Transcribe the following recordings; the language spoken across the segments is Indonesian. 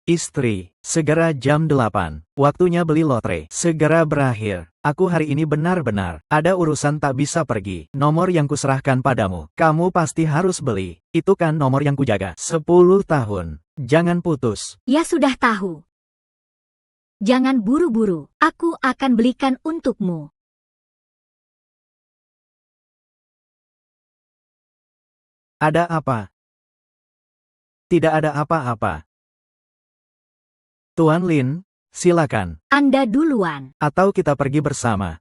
Istri, segera jam 8. Waktunya beli lotre. Segera berakhir. Aku hari ini benar-benar ada urusan tak bisa pergi. Nomor yang kuserahkan padamu. Kamu pasti harus beli. Itu kan nomor yang kujaga 10 tahun. Jangan putus. Ya sudah tahu. Jangan buru-buru. Aku akan belikan untukmu. Ada apa? Tidak ada apa-apa. Tuan Lin, silakan. Anda duluan. Atau kita pergi bersama.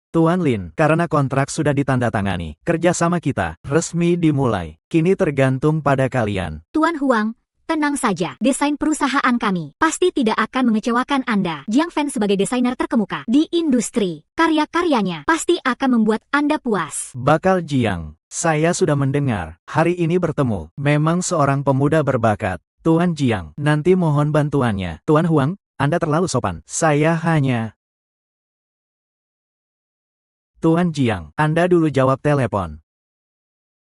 Tuan Lin, karena kontrak sudah ditandatangani, kerjasama kita resmi dimulai. Kini tergantung pada kalian. Tuan Huang, tenang saja. Desain perusahaan kami pasti tidak akan mengecewakan Anda. Jiang Fan sebagai desainer terkemuka di industri. Karya-karyanya pasti akan membuat Anda puas. Bakal Jiang, saya sudah mendengar. Hari ini bertemu. Memang seorang pemuda berbakat. Tuan Jiang, nanti mohon bantuannya. Tuan Huang, Anda terlalu sopan. Saya hanya... Tuan Jiang, Anda dulu jawab telepon.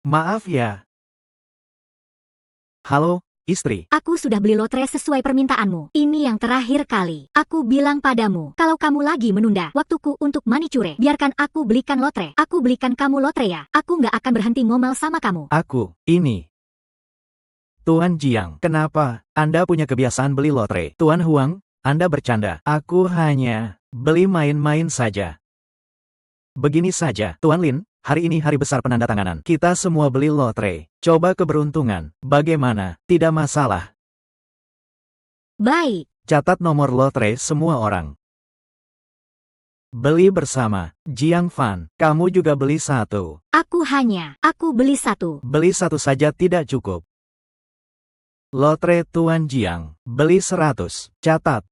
Maaf ya. Halo, istri. Aku sudah beli lotre sesuai permintaanmu. Ini yang terakhir kali. Aku bilang padamu, kalau kamu lagi menunda waktuku untuk manicure, biarkan aku belikan lotre. Aku belikan kamu lotre ya. Aku nggak akan berhenti ngomel sama kamu. Ini. Tuan Jiang, kenapa Anda punya kebiasaan beli lotre? Tuan Huang, Anda bercanda. Aku hanya beli main-main saja. Begini saja, Tuan Lin, hari ini hari besar penandatanganan. Kita semua beli lotre. Coba keberuntungan. Bagaimana? Tidak masalah. Baik. Catat nomor lotre semua orang. Beli bersama. Jiang Fan, kamu juga beli satu. Aku beli satu. Beli satu saja tidak cukup. Lotre Tuan Jiang, beli 100. Catat.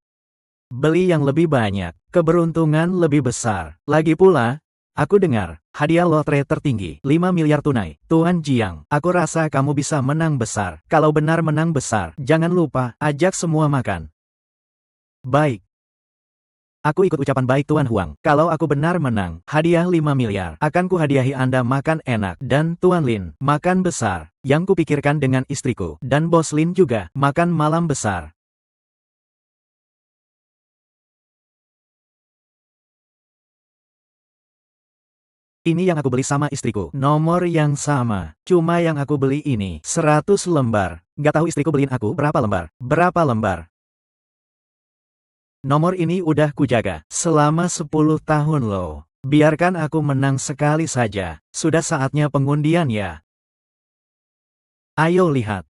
Beli yang lebih banyak, keberuntungan lebih besar. Lagi pula, aku dengar, hadiah lotre tertinggi, 5 miliar tunai. Tuan Jiang, aku rasa kamu bisa menang besar. Kalau benar menang besar, jangan lupa, ajak semua makan. Baik. Aku ikut ucapan baik Tuan Huang. Kalau aku benar menang, hadiah 5 miliar. Akan kuhadiahi Anda makan enak. Dan Tuan Lin, makan besar. Yang kupikirkan dengan istriku. Dan Bos Lin juga, makan malam besar. Ini yang aku beli sama istriku. Nomor yang sama. Cuma yang aku beli ini 100 lembar. Gak tahu istriku beliin aku berapa lembar. Berapa lembar? Nomor ini udah kujaga selama 10 tahun loh. Biarkan aku menang sekali saja. Sudah saatnya pengundian ya. Ayo lihat.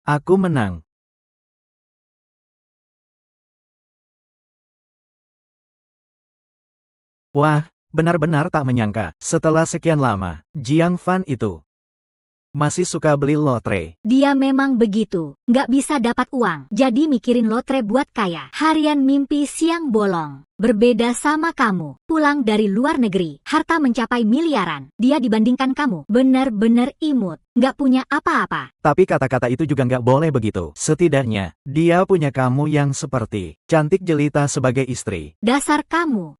Aku menang. Wah, benar-benar tak menyangka. Setelah sekian lama, Jiang Fan itu masih suka beli lotre. Dia memang begitu. Nggak bisa dapat uang. Jadi mikirin lotre buat kaya. Harian mimpi siang bolong. Berbeda sama kamu. Pulang dari luar negeri. Harta mencapai miliaran. Dia dibandingkan kamu. Benar-benar imut. Nggak punya apa-apa. Tapi kata-kata itu juga nggak boleh begitu. Setidaknya, dia punya kamu yang seperti cantik jelita sebagai istri. Dasar kamu.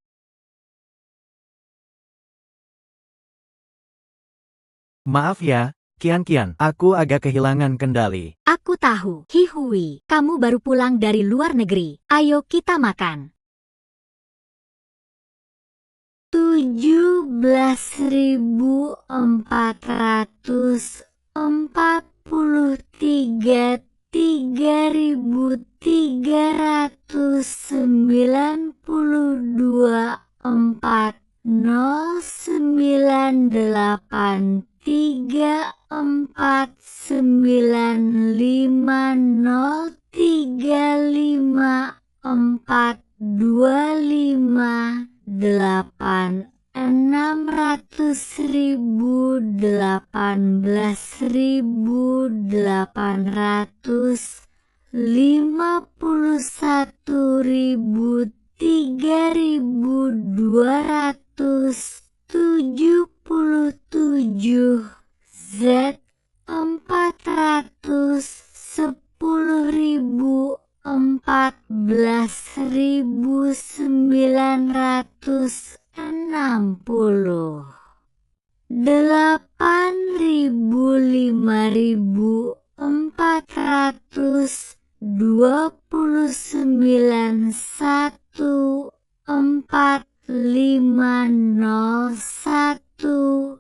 Maaf ya, Kian, aku agak kehilangan kendali. Aku tahu. Hihui, kamu baru pulang dari luar negeri. Ayo kita makan. 17.443 3.392 4098 34954525 600.000 18.800 51.000, 3.277, Z 400, 10.000, 14.960, 8.000, 5.429, 1, 4501,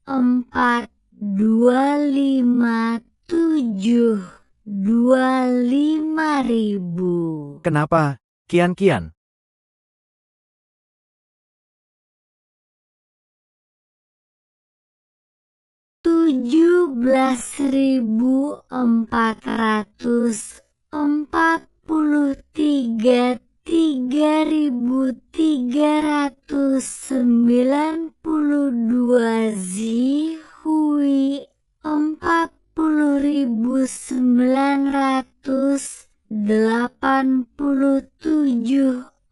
5425, 25.000. Kenapa, Kian? 17.443, 3.392, Zihui 40.987,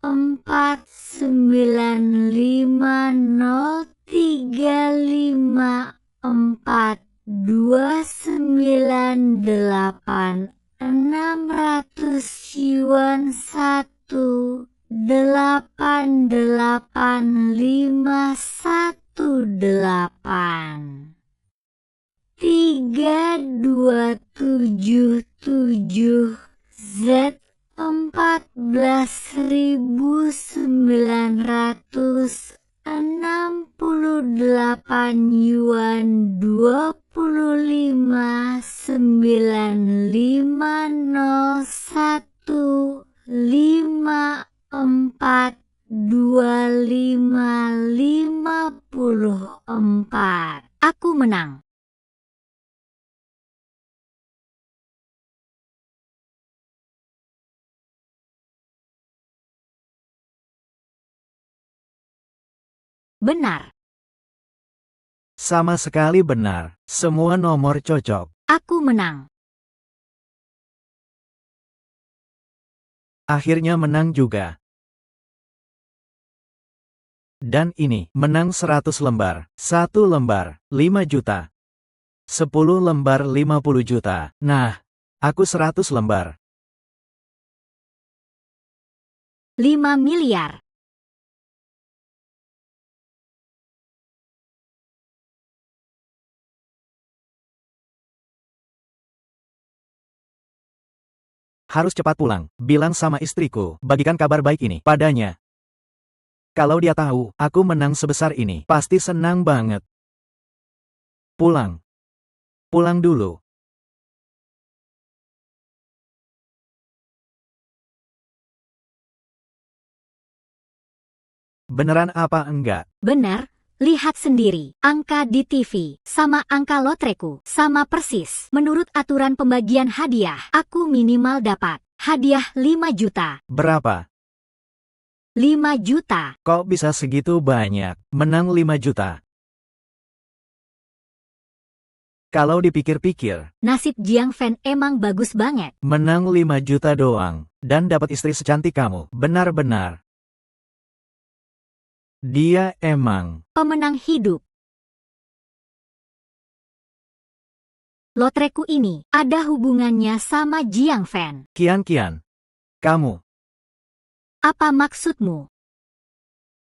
4950354, 298, 600 Yuan 1, 88518, 3277, Z 14.968 Yuan, 25.950, 542554. Aku menang. Benar. Sama sekali benar. Semua nomor cocok. Aku menang. Akhirnya menang juga. Dan ini, menang 100 lembar. 1 lembar, 5 juta. 10 lembar 50 juta. Nah, aku 100 lembar. 5 miliar. Harus cepat pulang. Bilang sama istriku, bagikan kabar baik ini padanya. Kalau dia tahu, aku menang sebesar ini, pasti senang banget. Pulang. Pulang dulu. Beneran apa enggak? Benar. Lihat sendiri, angka di TV, sama angka lotreku, sama persis. Menurut aturan pembagian hadiah, aku minimal dapat hadiah 5 juta. Berapa? 5 juta. Kok bisa segitu banyak? Menang 5 juta. Kalau dipikir-pikir, Nasib Jiang Fan emang bagus banget. menang 5 juta doang, dan dapat istri secantik kamu. Benar-benar. Dia emang Pemenang hidup. Lotreku ini ada hubungannya sama Jiang Fan. Kian. Kamu. Apa maksudmu?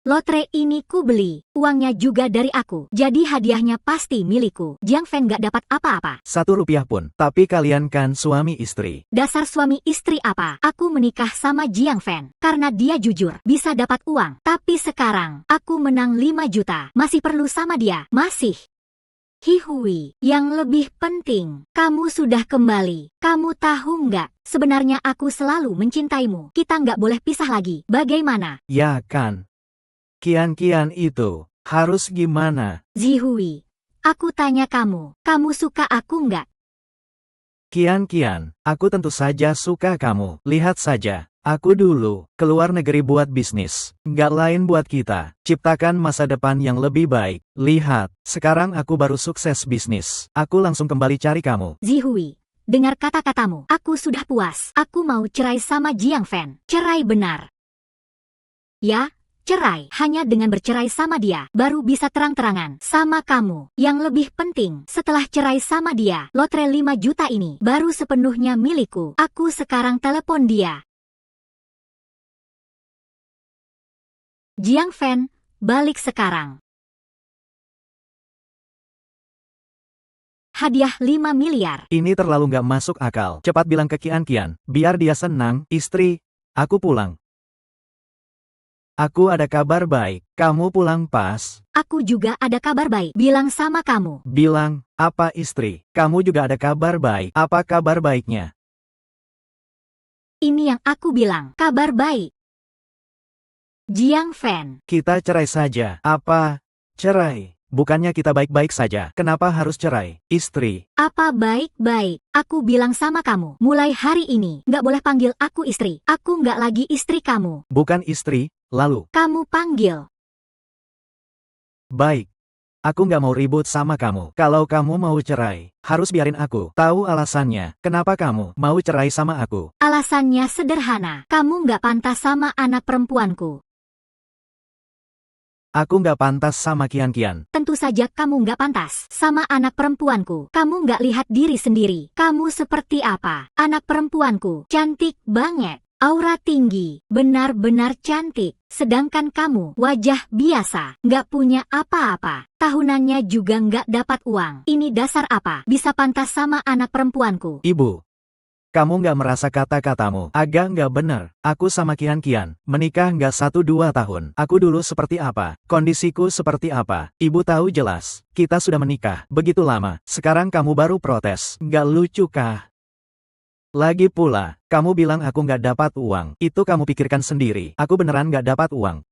Lotre ini ku beli, uangnya juga dari aku, jadi hadiahnya pasti milikku. Jiang Fan gak dapat apa-apa. 1 rupiah pun, tapi kalian kan suami istri. Dasar suami istri apa? Aku menikah sama Jiang Fan karena dia jujur, bisa dapat uang. Tapi sekarang, aku menang 5 juta. Masih perlu sama dia? Masih. Hihui, yang lebih penting, kamu sudah kembali. Kamu tahu nggak, sebenarnya aku selalu mencintaimu. Kita nggak boleh pisah lagi. Bagaimana? Ya kan? Kian itu, harus gimana? Zihui, aku tanya kamu suka aku nggak? Kian, aku tentu saja suka kamu. Lihat saja, aku dulu keluar negeri buat bisnis. Nggak lain buat kita, ciptakan masa depan yang lebih baik. Lihat, sekarang aku baru sukses bisnis. Aku langsung kembali cari kamu. Zihui, dengar kata-katamu. Aku sudah puas. Aku mau cerai sama Jiang Fan. Cerai benar. Ya, cerai. Hanya dengan bercerai sama dia, baru bisa terang-terangan sama kamu. Yang lebih penting, setelah cerai sama dia, lotre 5 juta ini baru sepenuhnya milikku. Aku sekarang telepon dia. Jiang Fan, balik sekarang. Hadiah 5 miliar. Ini terlalu nggak masuk akal. Cepat bilang ke Kian, biar dia senang. Istri, aku pulang. Aku ada kabar baik. Kamu pulang pas. Aku juga ada kabar baik. Bilang sama kamu. Bilang, apa istri? Kamu juga ada kabar baik. Apa kabar baiknya? Ini yang aku bilang. Kabar baik. Jiang Fan. Kita cerai saja. Apa? Cerai? Bukannya kita baik-baik saja. Kenapa harus cerai? Istri. Apa baik-baik? Aku bilang sama kamu. Mulai hari ini, nggak boleh panggil aku istri. Aku nggak lagi istri kamu. Bukan istri, lalu. Kamu panggil. Baik. Aku nggak mau ribut sama kamu. Kalau kamu mau cerai, harus biarin aku tahu alasannya. Kenapa kamu mau cerai sama aku? Alasannya sederhana. Kamu nggak pantas sama anak perempuanku. Aku nggak pantas sama Kian. Tentu saja kamu nggak pantas sama anak perempuanku. Kamu nggak lihat diri sendiri. Kamu seperti apa? Anak perempuanku cantik banget. Aura tinggi, benar-benar cantik. Sedangkan kamu, wajah biasa, nggak punya apa-apa. Tahunannya juga nggak dapat uang. Ini dasar apa? Bisa pantas sama anak perempuanku? Ibu, kamu nggak merasa kata-katamu agak nggak benar. Aku sama Kian, menikah nggak 1-2 tahun. Aku dulu seperti apa? Kondisiku seperti apa? Ibu tahu jelas. Kita sudah menikah begitu lama. Sekarang kamu baru protes. Nggak lucu kah? Lagi pula, kamu bilang aku nggak dapat uang. Itu kamu pikirkan sendiri. Aku beneran nggak dapat uang.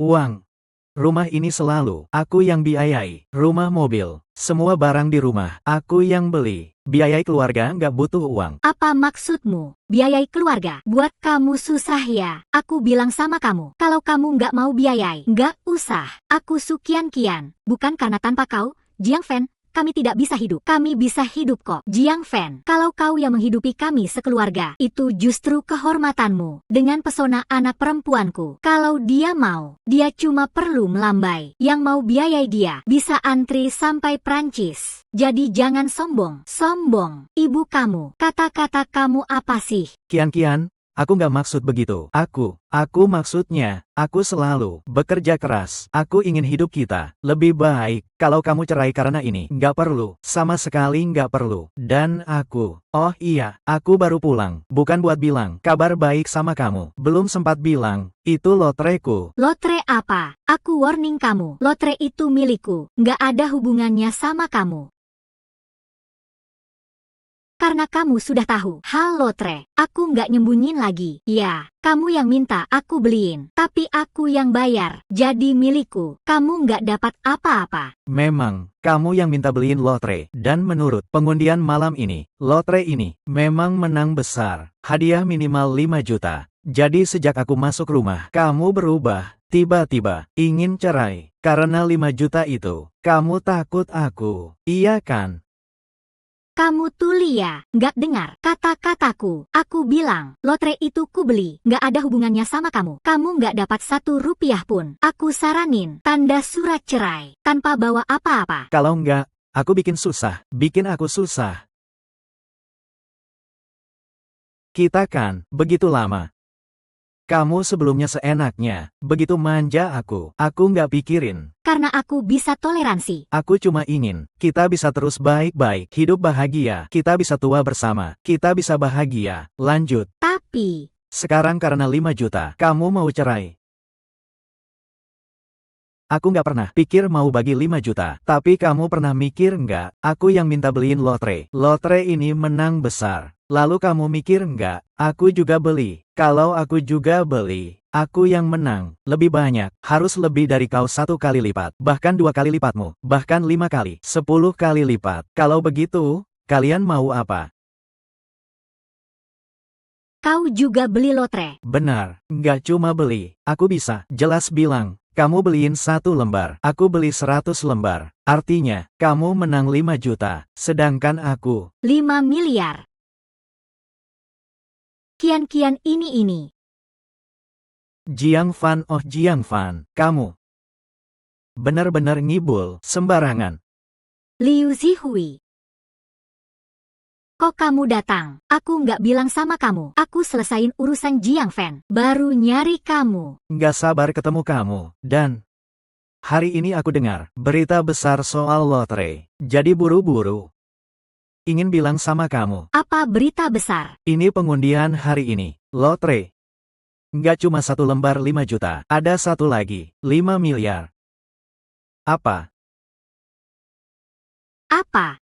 Rumah ini selalu aku yang biayai. Rumah, mobil, semua barang di rumah aku yang beli. Biayai keluarga nggak butuh uang. Apa maksudmu? Biayai keluarga? Buat kamu susah ya? Aku bilang sama kamu, kalau kamu nggak mau biayai, nggak usah. Aku Kian. Bukan karena tanpa kau, Jiang Fan, kami tidak bisa hidup. Kami bisa hidup kok. Jiang Fan, kalau kau yang menghidupi kami sekeluarga, itu justru kehormatanmu. Dengan pesona anak perempuanku. Kalau dia mau, dia cuma perlu melambai. Yang mau biayai dia, bisa antri sampai Prancis. Jadi jangan sombong. Sombong. Ibu kamu, kata-kata kamu apa sih? Kian, aku nggak maksud begitu. Aku maksudnya, aku selalu bekerja keras. Aku ingin hidup kita lebih baik. Kalau kamu cerai karena ini, nggak perlu. Sama sekali nggak perlu. Dan aku, oh iya, aku baru pulang. Bukan buat bilang kabar baik sama kamu. Belum sempat bilang, itu lotreku. Lotre apa? Aku warning kamu. Lotre itu milikku. Nggak ada hubungannya sama kamu. Karena kamu sudah tahu hal lotre, aku nggak nyembunyin lagi. Ya, kamu yang minta aku beliin, tapi aku yang bayar. Jadi milikku, kamu nggak dapat apa-apa. Memang, kamu yang minta beliin lotre. Dan menurut pengundian malam ini, lotre ini memang menang besar. Hadiah minimal 5 juta. Jadi sejak aku masuk rumah, kamu berubah. Tiba-tiba, ingin cerai. Karena 5 juta itu, kamu takut aku. Iya kan? Kamu tuli ya, nggak dengar kata-kataku. Aku bilang, lotre itu ku beli, nggak ada hubungannya sama kamu. Kamu nggak dapat 1 rupiah pun. Aku saranin, tanda surat cerai, tanpa bawa apa-apa. Kalau nggak, aku bikin aku susah. Kita kan, begitu lama. Kamu sebelumnya seenaknya, begitu manja aku nggak pikirin. Karena aku bisa toleransi. Aku cuma ingin, kita bisa terus baik-baik, hidup bahagia, kita bisa tua bersama, kita bisa bahagia, lanjut. Tapi, sekarang karena 5 juta, kamu mau cerai. Aku nggak pernah pikir mau bagi 5 juta, tapi kamu pernah mikir nggak, aku yang minta beliin lotre. Lotre ini menang besar. Lalu kamu mikir nggak, aku juga beli. Kalau aku juga beli, aku yang menang. Lebih banyak, harus lebih dari kau 1 kali lipat. Bahkan 2 kali lipatmu. Bahkan 5 kali, 10 kali lipat. Kalau begitu, kalian mau apa? kau juga beli lotre. Benar, nggak cuma beli. Aku bisa jelas bilang, kamu beliin 1 lembar. Aku beli 100 lembar. Artinya, kamu menang 5 juta. Sedangkan aku, 5 miliar. Kian-kian ini. Jiang Fan, oh Jiang Fan, kamu benar-benar ngibul sembarangan. Liu Zihui. Kok kamu datang? Aku nggak bilang sama kamu. Aku selesain urusan Jiang Fan. Baru nyari kamu. Nggak sabar ketemu kamu. Dan hari ini aku dengar berita besar soal lotre. Jadi buru-buru ingin bilang sama kamu. Apa berita besar? Ini pengundian hari ini. Lotre. Nggak cuma satu lembar 5 juta. Ada satu lagi. 5 miliar. Apa? Apa?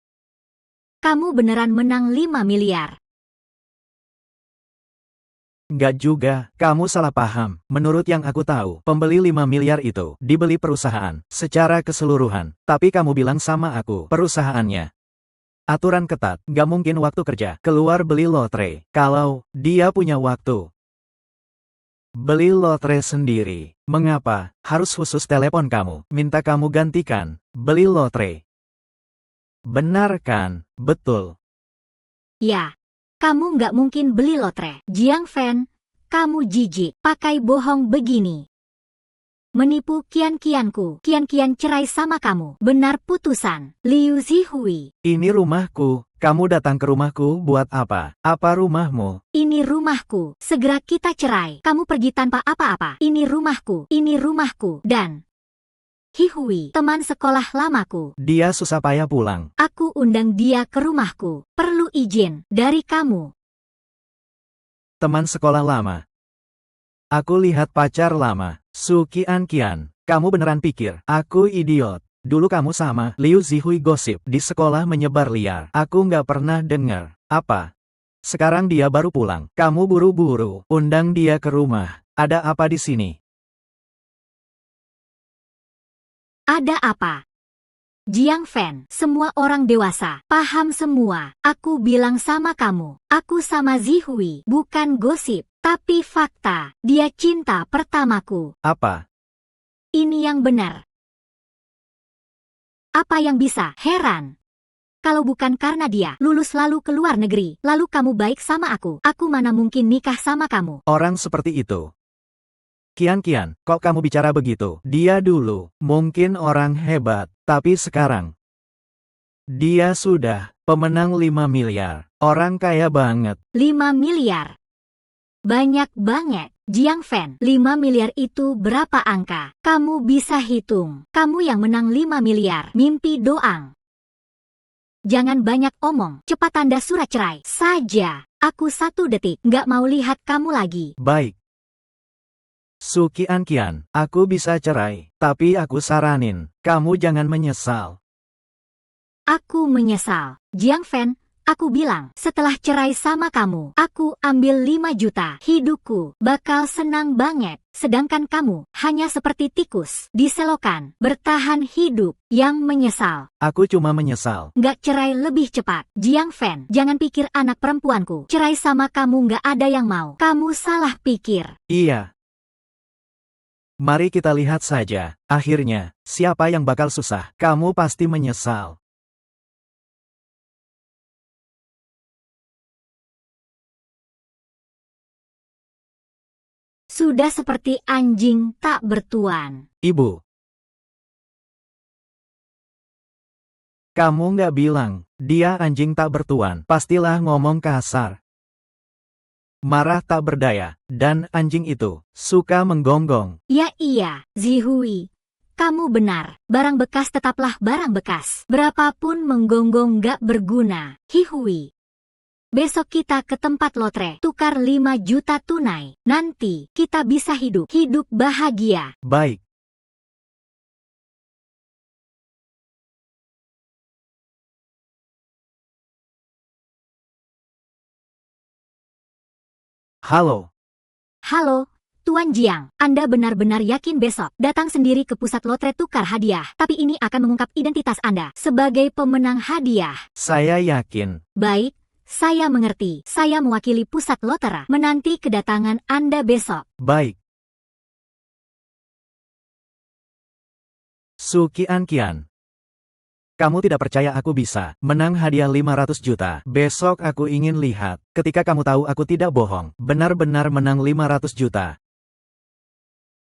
Kamu beneran menang 5 miliar? Nggak juga, kamu salah paham. Menurut yang aku tahu, pembeli 5 miliar itu dibeli perusahaan secara keseluruhan. Tapi kamu bilang sama aku, perusahaannya aturan ketat, nggak mungkin waktu kerja keluar beli lotre. Kalau dia punya waktu beli lotre sendiri, mengapa harus khusus telepon kamu, minta kamu gantikan beli lotre? Benar kan? Betul. Ya. Kamu nggak mungkin beli lotre. Jiang Fan, kamu jijik. Pakai bohong begini. Menipu kian-kianku. Kian-kian cerai sama kamu. Benar putusan. Liu Zihui. Ini rumahku. Kamu datang ke rumahku buat apa? Apa rumahmu? Ini rumahku. Segera kita cerai. Kamu pergi tanpa apa-apa. Ini rumahku. Ini rumahku. Dan Hihui, teman sekolah lamaku. Dia susah payah pulang. Aku undang dia ke rumahku. Perlu izin dari kamu. Teman sekolah lama. Aku lihat pacar lama. Su Kian-kian, kamu beneran pikir aku idiot? Dulu kamu sama Liu Zihui gosip di sekolah menyebar liar. Aku nggak pernah dengar. Apa? Sekarang dia baru pulang. Kamu buru-buru undang dia ke rumah. Ada apa di sini? Ada apa? Jiang Fan, semua orang dewasa, paham semua. Aku bilang sama kamu, aku sama Zihui, bukan gosip, tapi fakta. Dia cinta pertamaku. Apa? Ini yang benar. Apa yang bisa heran? Kalau bukan karena dia lulus lalu ke luar negeri, lalu kamu baik sama aku mana mungkin nikah sama kamu? Orang seperti itu. Kian-kian, kok kamu bicara begitu? Dia dulu mungkin orang hebat, tapi sekarang dia sudah pemenang 5 miliar. Orang kaya banget. 5 miliar. Banyak banget. Jiang Fan, 5 miliar itu berapa angka? Kamu bisa hitung. Kamu yang menang 5 miliar. Mimpi doang. Jangan banyak omong. Cepat tanda surat cerai saja. Aku 1 detik nggak mau lihat kamu lagi. Baik. Su Kian-kian, aku bisa cerai, tapi aku saranin, kamu jangan menyesal. Aku menyesal. Jiang Fan, aku bilang, setelah cerai sama kamu, aku ambil 5 juta. Hidupku bakal senang banget. Sedangkan kamu, hanya seperti tikus, diselokan, bertahan hidup, yang menyesal. Aku cuma menyesal. Nggak cerai lebih cepat. Jiang Fan, jangan pikir anak perempuanku cerai sama kamu nggak ada yang mau. Kamu salah pikir. Iya. Mari kita lihat saja, akhirnya, siapa yang bakal susah. Kamu pasti menyesal. Sudah seperti anjing tak bertuan. Ibu. Kamu nggak bilang, dia anjing tak bertuan. Pastilah ngomong kasar. Marah tak berdaya, dan anjing itu suka menggonggong. Ya iya, Zihui. Kamu benar, barang bekas tetaplah barang bekas. Berapapun menggonggong gak berguna. Hihui. Besok kita ke tempat lotre, tukar 5 juta tunai. Nanti, kita bisa hidup bahagia. Baik. Halo. Halo, Tuan Jiang. Anda benar-benar yakin besok datang sendiri ke pusat lotre tukar hadiah. Tapi ini akan mengungkap identitas Anda sebagai pemenang hadiah. Saya yakin. Baik, saya mengerti. Saya mewakili pusat lotre menanti kedatangan Anda besok. Baik. Su Kian-kian. Kamu tidak percaya aku bisa menang hadiah 500 juta. Besok aku ingin lihat ketika kamu tahu aku tidak bohong. Benar-benar menang 500 juta.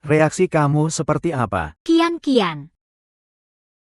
Reaksi kamu seperti apa? Kian.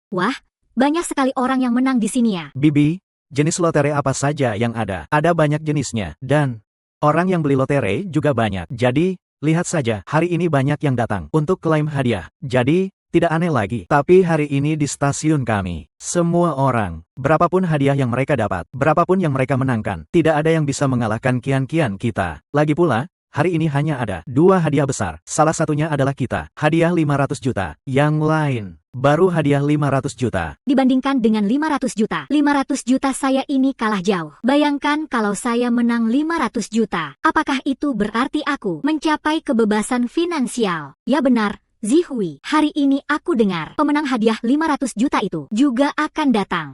Wah, banyak sekali orang yang menang di sini ya. Bibi, jenis lotre apa saja yang ada? Ada banyak jenisnya. Dan orang yang beli lotre juga banyak. Jadi, lihat saja, hari ini banyak yang datang untuk klaim hadiah. Jadi, tidak aneh lagi. Tapi hari ini di stasiun kami, semua orang, berapapun hadiah yang mereka dapat, berapapun yang mereka menangkan, tidak ada yang bisa mengalahkan kian-kian kita. Lagi pula, hari ini hanya ada 2 hadiah besar. Salah satunya adalah kita, hadiah 500 juta. Yang lain, baru hadiah 500 juta. Dibandingkan dengan 500 juta, 500 juta saya ini kalah jauh. Bayangkan kalau saya menang 500 juta. Apakah itu berarti aku mencapai kebebasan finansial? Ya benar. Zihui, hari ini aku dengar pemenang hadiah 500 juta itu juga akan datang.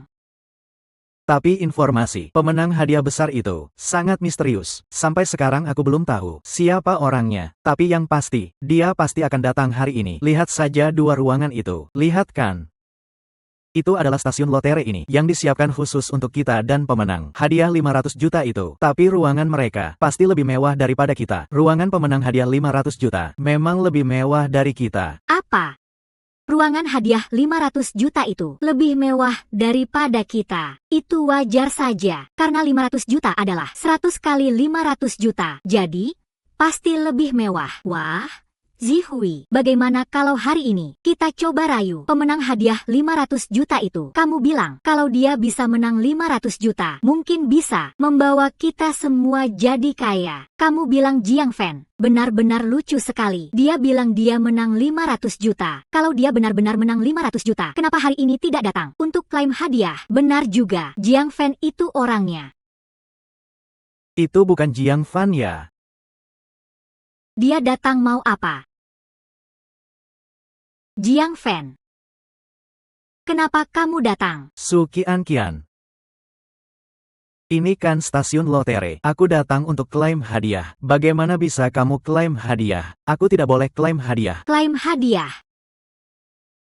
Tapi informasi pemenang hadiah besar itu sangat misterius. Sampai sekarang aku belum tahu siapa orangnya. Tapi yang pasti, dia pasti akan datang hari ini. Lihat saja 2 ruangan itu. Lihat kan? Itu adalah stasiun lotre ini yang disiapkan khusus untuk kita dan pemenang hadiah 500 juta itu. Tapi ruangan mereka pasti lebih mewah daripada kita. Ruangan pemenang hadiah 500 juta memang lebih mewah dari kita. Apa? Ruangan hadiah 500 juta itu lebih mewah daripada kita. Itu wajar saja, karena 500 juta adalah 100 kali 500 juta. Jadi, pasti lebih mewah. Wah, Zihui, bagaimana kalau hari ini kita coba rayu pemenang hadiah 500 juta itu? Kamu bilang kalau dia bisa menang 500 juta, mungkin bisa membawa kita semua jadi kaya. Kamu bilang Jiang Fan, benar-benar lucu sekali. Dia bilang dia menang 500 juta. Kalau dia benar-benar menang 500 juta, kenapa hari ini tidak datang untuk klaim hadiah? Benar juga, Jiang Fan itu orangnya. Itu bukan Jiang Fan ya? Dia datang mau apa? Jiang Fan, kenapa kamu datang? Su Qianqian. Ini kan stasiun lotre. Aku datang untuk klaim hadiah. Bagaimana bisa kamu klaim hadiah? Aku tidak boleh klaim hadiah. Klaim hadiah?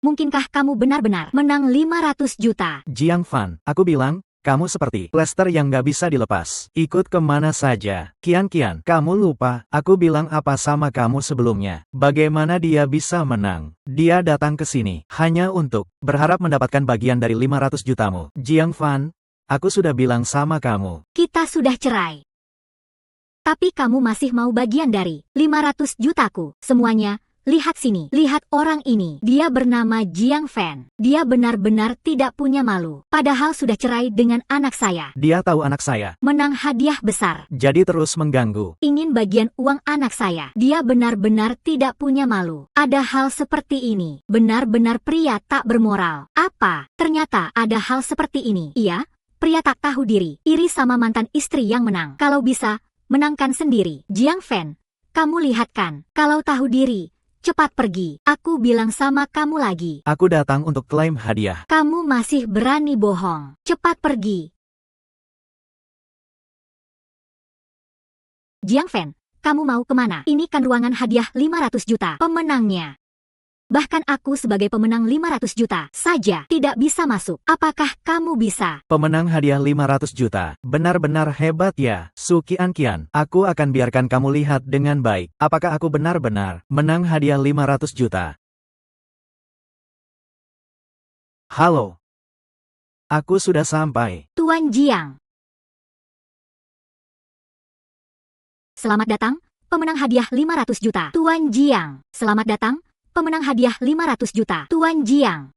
Mungkinkah kamu benar-benar menang 500 juta? Jiang Fan, aku bilang, kamu seperti plester yang gak bisa dilepas. Ikut kemana saja. Qianqian, kamu lupa, aku bilang apa sama kamu sebelumnya. Bagaimana dia bisa menang? Dia datang ke sini hanya untuk berharap mendapatkan bagian dari 500 jutamu. Jiang Fan, aku sudah bilang sama kamu. Kita sudah cerai. Tapi kamu masih mau bagian dari 500 jutaku. Semuanya, lihat sini. Lihat orang ini. Dia bernama Jiang Fan. Dia benar-benar tidak punya malu. Padahal sudah cerai dengan anak saya. Dia tahu anak saya Menang hadiah besar. jadi terus mengganggu. Ingin bagian uang anak saya. Dia benar-benar tidak punya malu. Ada hal seperti ini. Benar-benar pria tak bermoral. Apa? Ternyata ada hal seperti ini. Iya, pria tak tahu diri. Iri sama mantan istri yang menang. Kalau bisa, menangkan sendiri. Jiang Fan, kamu lihat kan? Kalau tahu diri, cepat pergi. Aku bilang sama kamu lagi. Aku datang untuk klaim hadiah. Kamu masih berani bohong. Cepat pergi. Jiang Fan, kamu mau kemana? Ini kan ruangan hadiah 500 juta. Pemenangnya. Bahkan aku sebagai pemenang 500 juta saja tidak bisa masuk. Apakah kamu bisa? Pemenang hadiah 500 juta. Benar-benar hebat ya, Su Qianqian. Aku akan biarkan kamu lihat dengan baik. Apakah aku benar-benar menang hadiah 500 juta? Halo. Aku sudah sampai. Tuan Jiang. Selamat datang, pemenang hadiah 500 juta. Tuan Jiang. Selamat datang, pemenang hadiah 500 juta. Tuan Jiang.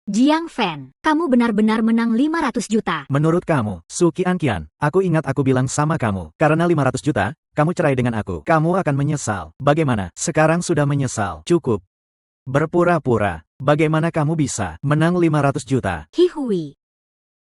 Jiang Fan, kamu benar-benar menang 500 juta. Menurut kamu, Su Qianqian, aku ingat aku bilang sama kamu, karena 500 juta, kamu cerai dengan aku. Kamu akan menyesal. Bagaimana? Sekarang sudah menyesal. Cukup. Berpura-pura. Bagaimana kamu bisa menang 500 juta? Hihui.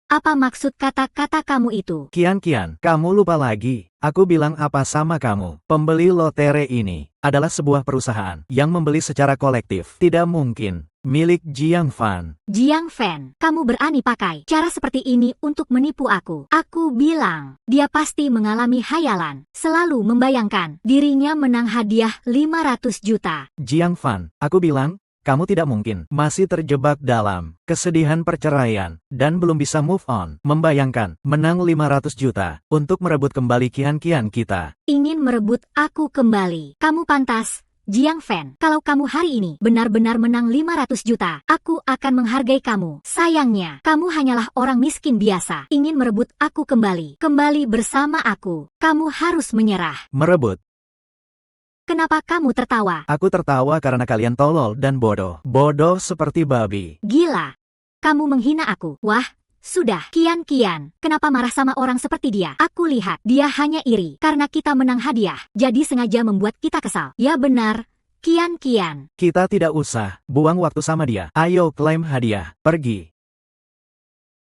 Apa maksud kata-kata kamu itu? Kian, kamu lupa lagi. Aku bilang apa sama kamu? Pembeli lotre ini adalah sebuah perusahaan yang membeli secara kolektif. Tidak mungkin milik Jiang Fan. Jiang Fan, kamu berani pakai cara seperti ini untuk menipu aku. Aku bilang, dia pasti mengalami hayalan, selalu membayangkan dirinya menang hadiah 500 juta. Jiang Fan, aku bilang, kamu tidak mungkin masih terjebak dalam kesedihan perceraian dan belum bisa move on. Membayangkan menang 500 juta untuk merebut kembali Kian kita. Ingin merebut aku kembali. Kamu pantas, Jiang Fan. Kalau kamu hari ini benar-benar menang 500 juta, aku akan menghargai kamu. Sayangnya, kamu hanyalah orang miskin biasa. Ingin merebut aku kembali. Kembali bersama aku. Kamu harus menyerah. Merebut? Kenapa kamu tertawa? Aku tertawa karena kalian tolol dan bodoh. Bodoh seperti babi. Gila. Kamu menghina aku. Wah, sudah. Kian, kenapa marah sama orang seperti dia? Aku lihat, dia hanya iri karena kita menang hadiah. Jadi sengaja membuat kita kesal. Ya benar. Kian. Kita tidak usah buang waktu sama dia. Ayo klaim hadiah. Pergi.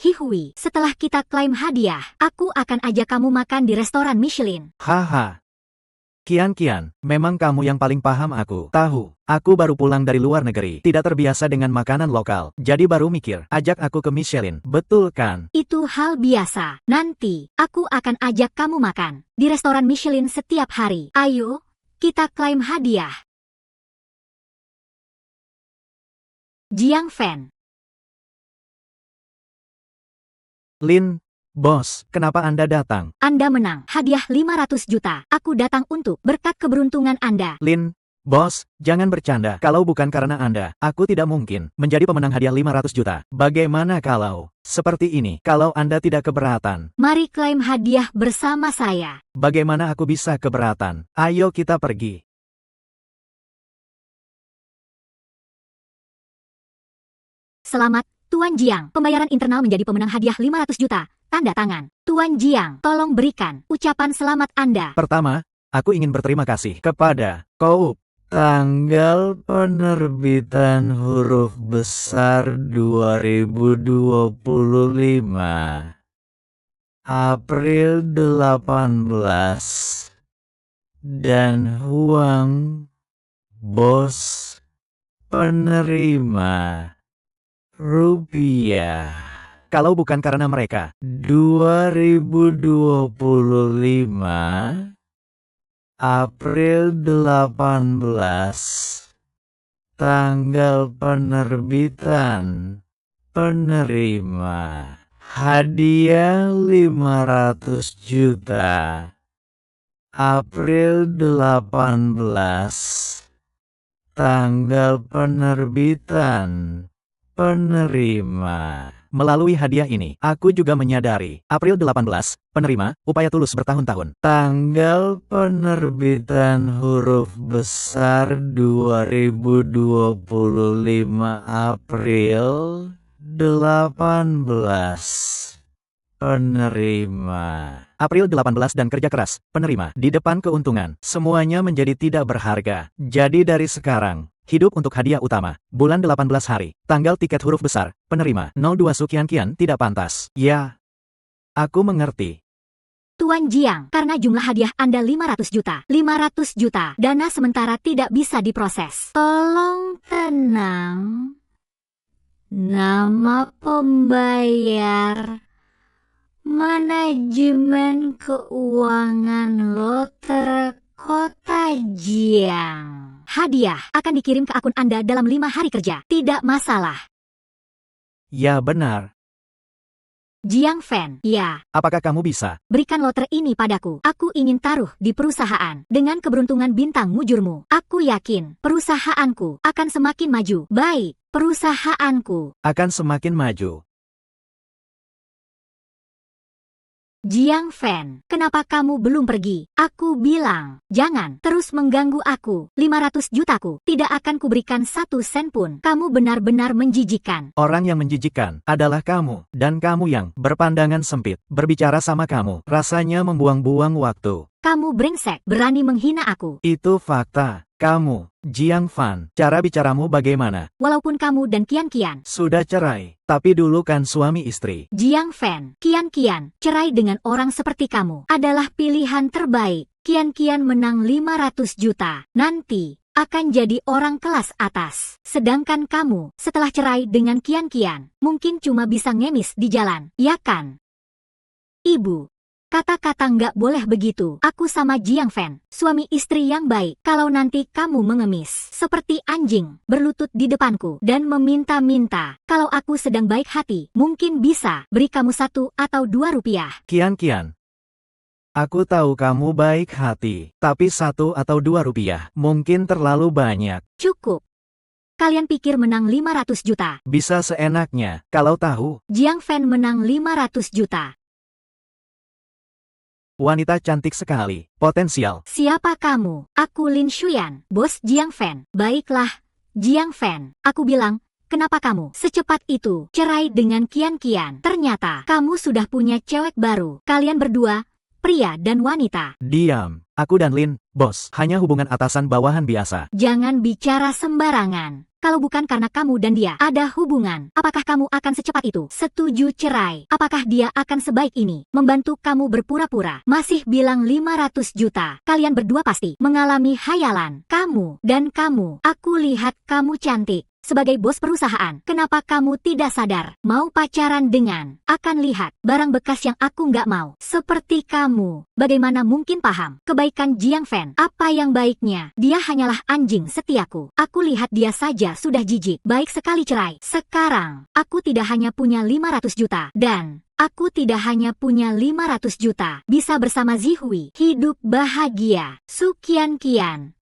Hihui, setelah kita klaim hadiah, aku akan ajak kamu makan di restoran Michelin. Haha. Kian, memang kamu yang paling paham aku. Tahu, aku baru pulang dari luar negeri. Tidak terbiasa dengan makanan lokal. Jadi baru mikir, ajak aku ke Michelin. Betul kan? Itu hal biasa. Nanti, aku akan ajak kamu makan di restoran Michelin setiap hari. Ayo, kita klaim hadiah. Jiang Fan. Lin, bos, kenapa Anda datang? Anda menang hadiah 500 juta. Aku datang untuk berkat keberuntungan Anda. Lin, bos, jangan bercanda. Kalau bukan karena Anda, aku tidak mungkin menjadi pemenang hadiah 500 juta. Bagaimana kalau seperti ini? Kalau Anda tidak keberatan, mari klaim hadiah bersama saya. Bagaimana aku bisa keberatan? Ayo kita pergi. Selamat, Tuan Jiang. Pembayaran internal menjadi pemenang hadiah 500 juta. Tanda tangan. Tuan Jiang, tolong berikan ucapan selamat Anda. Pertama, aku ingin berterima kasih kepada kau. Tanggal penerbitan huruf besar 2025. April 18. Dan uang, bos, penerima, rupiah. Kalau bukan karena mereka, 2025, April 18, tanggal penerbitan, penerima, hadiah 500 juta, April 18, tanggal penerbitan, penerima. Melalui hadiah ini, aku juga menyadari, April 18, penerima, upaya tulus bertahun-tahun. Tanggal penerbitan huruf besar 2025 April 18. Penerima. April 18 dan kerja keras, penerima, di depan keuntungan, semuanya menjadi tidak berharga. Jadi dari sekarang, hidup untuk hadiah utama, bulan 18 hari, tanggal tiket huruf besar, penerima, 02 Kian tidak pantas. Ya, aku mengerti. Tuan Jiang, karena jumlah hadiah Anda 500 juta. 500 juta, dana sementara tidak bisa diproses. Tolong tenang. Nama pembayar, manajemen keuangan lotre Kota Jiang. Hadiah akan dikirim ke akun Anda dalam 5 hari kerja. Tidak masalah. Ya benar. Jiang Fan, ya. Apakah kamu bisa Berikan lotre ini padaku. Aku ingin taruh di perusahaan. Dengan keberuntungan bintang mujurmu, aku yakin perusahaanku akan semakin maju. Baik, perusahaanku akan semakin maju? Jiang Fan, kenapa kamu belum pergi? Aku bilang, jangan terus mengganggu aku. 500 jutaku tidak akan kuberikan 1 sen pun. Kamu benar-benar menjijikan. Orang yang menjijikan adalah kamu, dan kamu yang berpandangan sempit. Berbicara sama kamu, rasanya membuang-buang waktu. Kamu brengsek, berani menghina aku. Itu fakta. Kamu, Jiang Fan, cara bicaramu bagaimana? Walaupun kamu dan Kian, Sudah cerai, tapi dulu kan suami istri. Jiang Fan, Kian, cerai dengan orang seperti kamu adalah pilihan terbaik. Kian menang 500 juta. Nanti akan jadi orang kelas atas. Sedangkan kamu, setelah cerai dengan Kian, mungkin cuma bisa ngemis di jalan, ya kan? Ibu, kata-kata nggak boleh begitu. Aku sama Jiang Fan, suami istri yang baik. Kalau nanti kamu mengemis seperti anjing, berlutut di depanku, dan meminta-minta, kalau aku sedang baik hati, mungkin bisa beri kamu 1 atau 2 rupiah. Kian, aku tahu kamu baik hati, tapi 1 atau 2 rupiah mungkin terlalu banyak. Cukup. Kalian pikir menang 500 juta? Bisa seenaknya, kalau tahu. Jiang Fan menang 500 juta. Wanita cantik sekali, potensial. Siapa kamu? Aku Lin Shuyan, bos Jiang Fan. Baiklah, Jiang Fan. Aku bilang, kenapa kamu secepat itu cerai dengan Kian? Ternyata kamu sudah punya cewek baru. Kalian berdua, pria dan wanita. Diam, aku dan Lin, bos, hanya hubungan atasan bawahan biasa. Jangan bicara sembarangan. Kalau bukan karena kamu dan dia ada hubungan, apakah kamu akan secepat itu setuju cerai? Apakah dia akan sebaik ini membantu kamu berpura-pura? Masih bilang 500 juta. Kalian berdua pasti mengalami hayalan. Kamu dan kamu. Aku lihat kamu cantik. Sebagai bos perusahaan, kenapa kamu tidak sadar? Mau pacaran dengan, akan lihat barang bekas yang aku nggak mau. Seperti kamu. Bagaimana mungkin paham kebaikan Jiang Fan? Apa yang baiknya? Dia hanyalah anjing setiaku. Aku lihat dia saja sudah jijik. Baik sekali cerai. Sekarang, aku tidak hanya punya 500 juta. Dan aku tidak hanya punya 500 juta. Bisa bersama Zihui. Hidup bahagia. Kian.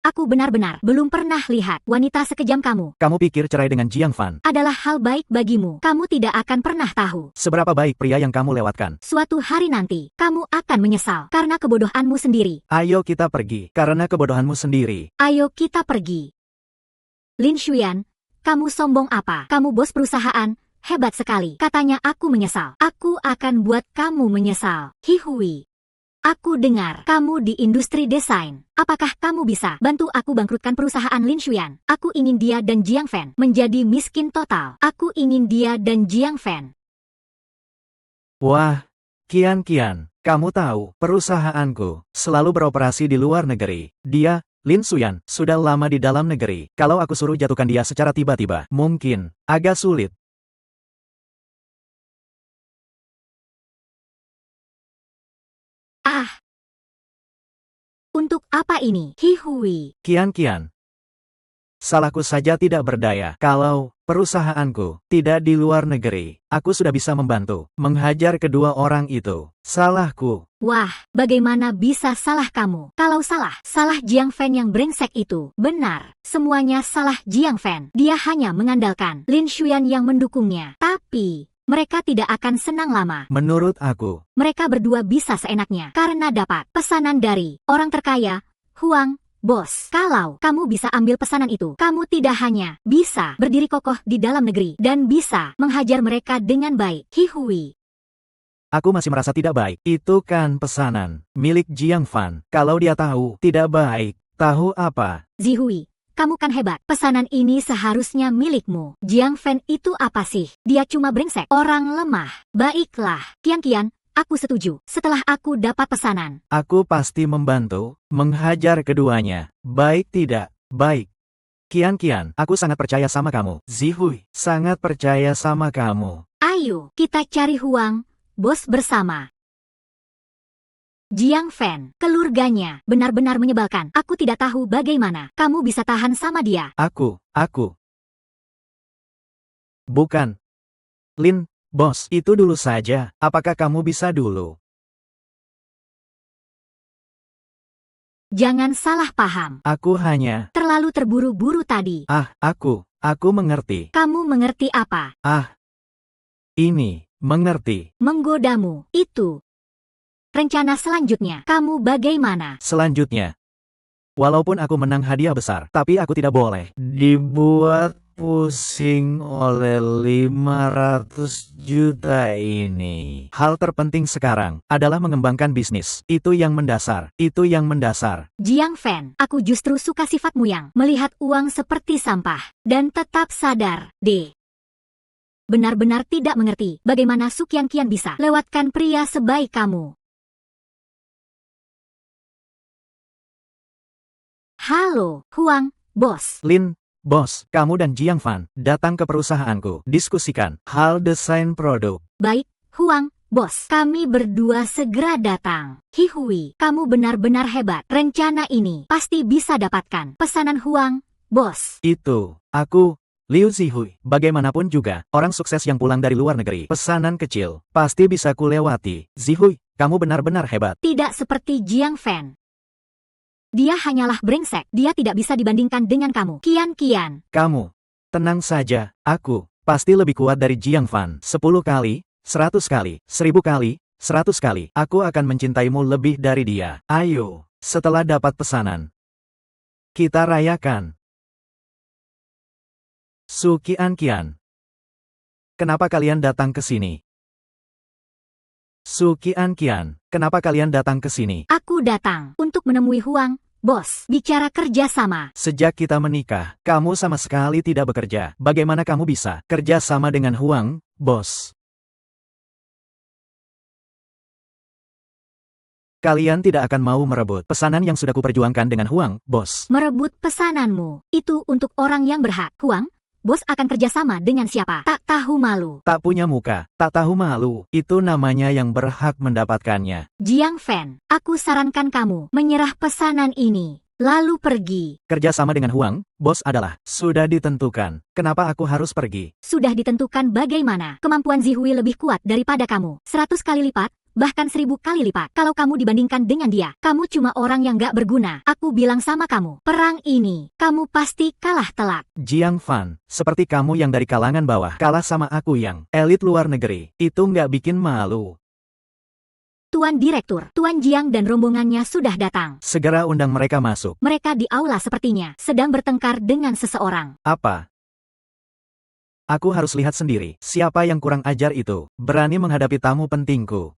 Aku benar-benar belum pernah lihat wanita sekejam kamu. Kamu pikir cerai dengan Jiang Fan Adalah hal baik bagimu. Kamu tidak akan pernah tahu seberapa baik pria yang kamu lewatkan? suatu hari nanti, kamu akan menyesal karena kebodohanmu sendiri. Ayo kita pergi, karena kebodohanmu sendiri. Ayo kita pergi. Lin Shuyan, kamu sombong apa? Kamu bos perusahaan, hebat sekali. Katanya aku menyesal. Aku akan buat kamu menyesal. Hihui. Aku dengar kamu di industri desain. Apakah kamu bisa bantu aku bangkrutkan perusahaan Lin Shuyan? Aku ingin dia dan Jiang Fan menjadi miskin total. Aku ingin dia dan Jiang Fan. Wah, Kian, kamu tahu, perusahaanku selalu beroperasi di luar negeri. Dia, Lin Shuyan, sudah lama di dalam negeri. Kalau aku suruh jatuhkan dia secara tiba-tiba, mungkin agak sulit. Ah. Untuk apa ini? Hihui. Kian. Salahku saja tidak berdaya. Kalau perusahaanku tidak di luar negeri, aku sudah bisa membantu menghajar kedua orang itu. Salahku. Wah, bagaimana bisa salah kamu? Kalau salah Jiang Fan yang brengsek itu. Benar, semuanya salah Jiang Fan. Dia hanya mengandalkan Lin Shuyan yang mendukungnya. Tapi mereka tidak akan senang lama. Menurut aku, mereka berdua bisa seenaknya karena dapat pesanan dari orang terkaya, Huang. Bos, kalau kamu bisa ambil pesanan itu, kamu tidak hanya bisa berdiri kokoh di dalam negeri dan bisa menghajar mereka dengan baik. Hihui. Aku masih merasa tidak baik. Itu kan pesanan milik Jiang Fan. Kalau dia tahu tidak baik, tahu apa? Zihui, kamu kan hebat. Pesanan ini seharusnya milikmu. Jiang Fan itu apa sih? Dia cuma brengsek. Orang lemah. Baiklah, Kian, aku setuju. Setelah aku dapat pesanan, aku pasti membantu menghajar keduanya. Baik tidak? Baik. Kian, aku sangat percaya sama kamu. Zihui, sangat percaya sama kamu. Ayo, kita cari Huang, bos bersama. Jiang Fan, keluarganya, benar-benar menyebalkan. Aku tidak tahu bagaimana kamu bisa tahan sama dia. Aku. Bukan. Lin, bos, itu dulu saja. Apakah kamu bisa dulu? Jangan salah paham. Aku hanya terlalu terburu-buru tadi. Aku mengerti. Kamu mengerti apa? Ini, mengerti. Menggodamu, itu. Rencana selanjutnya, kamu bagaimana? Selanjutnya, walaupun aku menang hadiah besar, tapi aku tidak boleh dibuat pusing oleh 500 juta ini. Hal terpenting sekarang adalah mengembangkan bisnis. Itu yang mendasar. Itu yang mendasar. Jiang Fan, aku justru suka sifatmu yang melihat uang seperti sampah. Dan tetap sadar, D. Benar-benar tidak mengerti bagaimana Su Qianqian bisa lewatkan pria sebaik kamu. Halo, Huang, bos. Lin, bos, kamu dan Jiang Fan datang ke perusahaanku. Diskusikan hal desain produk. Baik, Huang, bos. Kami berdua segera datang. Hihui, kamu benar-benar hebat. Rencana ini pasti bisa dapatkan pesanan Huang, bos. Itu, aku, Liu Zihui. Bagaimanapun juga, orang sukses yang pulang dari luar negeri. Pesanan kecil, pasti bisa kulewati. Zihui, kamu benar-benar hebat. Tidak seperti Jiang Fan. Dia hanyalah brengsek. Dia tidak bisa dibandingkan dengan kamu. Qian. Kamu, tenang saja, aku pasti lebih kuat dari Jiang Fan. 10 kali, 100 kali, 1000 kali, 100 kali. Aku akan mencintaimu lebih dari dia. Ayo, setelah dapat pesanan, kita rayakan. Su Qianqian, kenapa kalian datang ke sini? Su Qianqian, kenapa kalian datang ke sini? Aku datang untuk menemui Huang, bos. Bicara kerja sama. Sejak kita menikah, kamu sama sekali tidak bekerja. Bagaimana kamu bisa kerja sama dengan Huang, bos? Kalian tidak akan mau merebut pesanan yang sudah kuperjuangkan dengan Huang, bos. Merebut pesananmu, itu untuk orang yang berhak. Huang, bos akan kerjasama dengan siapa? Tak tahu malu. Tak punya muka, tak tahu malu. Itu namanya yang berhak mendapatkannya. Jiang Fan, aku sarankan kamu menyerah pesanan ini, lalu pergi. Kerja sama dengan Huang, bos adalah sudah ditentukan. Kenapa aku harus pergi? Sudah ditentukan bagaimana? Kemampuan Zihui lebih kuat daripada kamu. 100 kali lipat, bahkan 1000 kali lipat. Kalau kamu dibandingkan dengan dia, kamu cuma orang yang gak berguna. Aku bilang sama kamu, perang ini, kamu pasti kalah telak. Jiang Fan, seperti kamu yang dari kalangan bawah, kalah sama aku yang elit luar negeri. Itu nggak bikin malu. Tuan Direktur, Tuan Jiang dan rombongannya sudah datang. Segera undang mereka masuk. Mereka di aula sepertinya, sedang bertengkar dengan seseorang. Apa? Aku harus lihat sendiri, siapa yang kurang ajar itu, berani menghadapi tamu pentingku.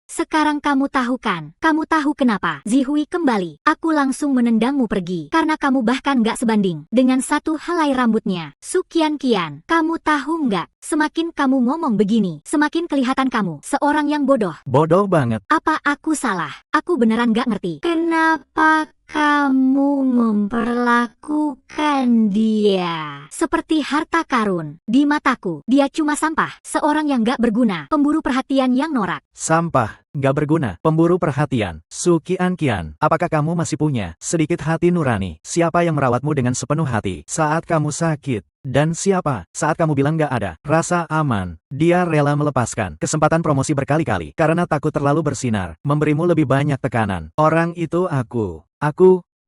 Sekarang kamu tahu kan? Kamu tahu kenapa? Zihui kembali. Aku langsung menendangmu pergi. Karena kamu bahkan gak sebanding dengan satu helai rambutnya. Su Qianqian, kamu tahu nggak? Semakin kamu ngomong begini, semakin kelihatan kamu seorang yang bodoh. Bodoh banget. Apa aku salah? Aku beneran gak ngerti. Kenapa kamu memperlakukan dia seperti harta karun? Di mataku, dia cuma sampah. Seorang yang gak berguna, pemburu perhatian yang norak. Sampah, nggak berguna, pemburu perhatian. Su Qianqian, apakah kamu masih punya sedikit hati nurani? Siapa yang merawatmu dengan sepenuh hati saat kamu sakit? Dan siapa saat kamu bilang nggak ada rasa aman? Dia rela melepaskan kesempatan promosi berkali-kali karena takut terlalu bersinar, memberimu lebih banyak tekanan. Orang itu aku,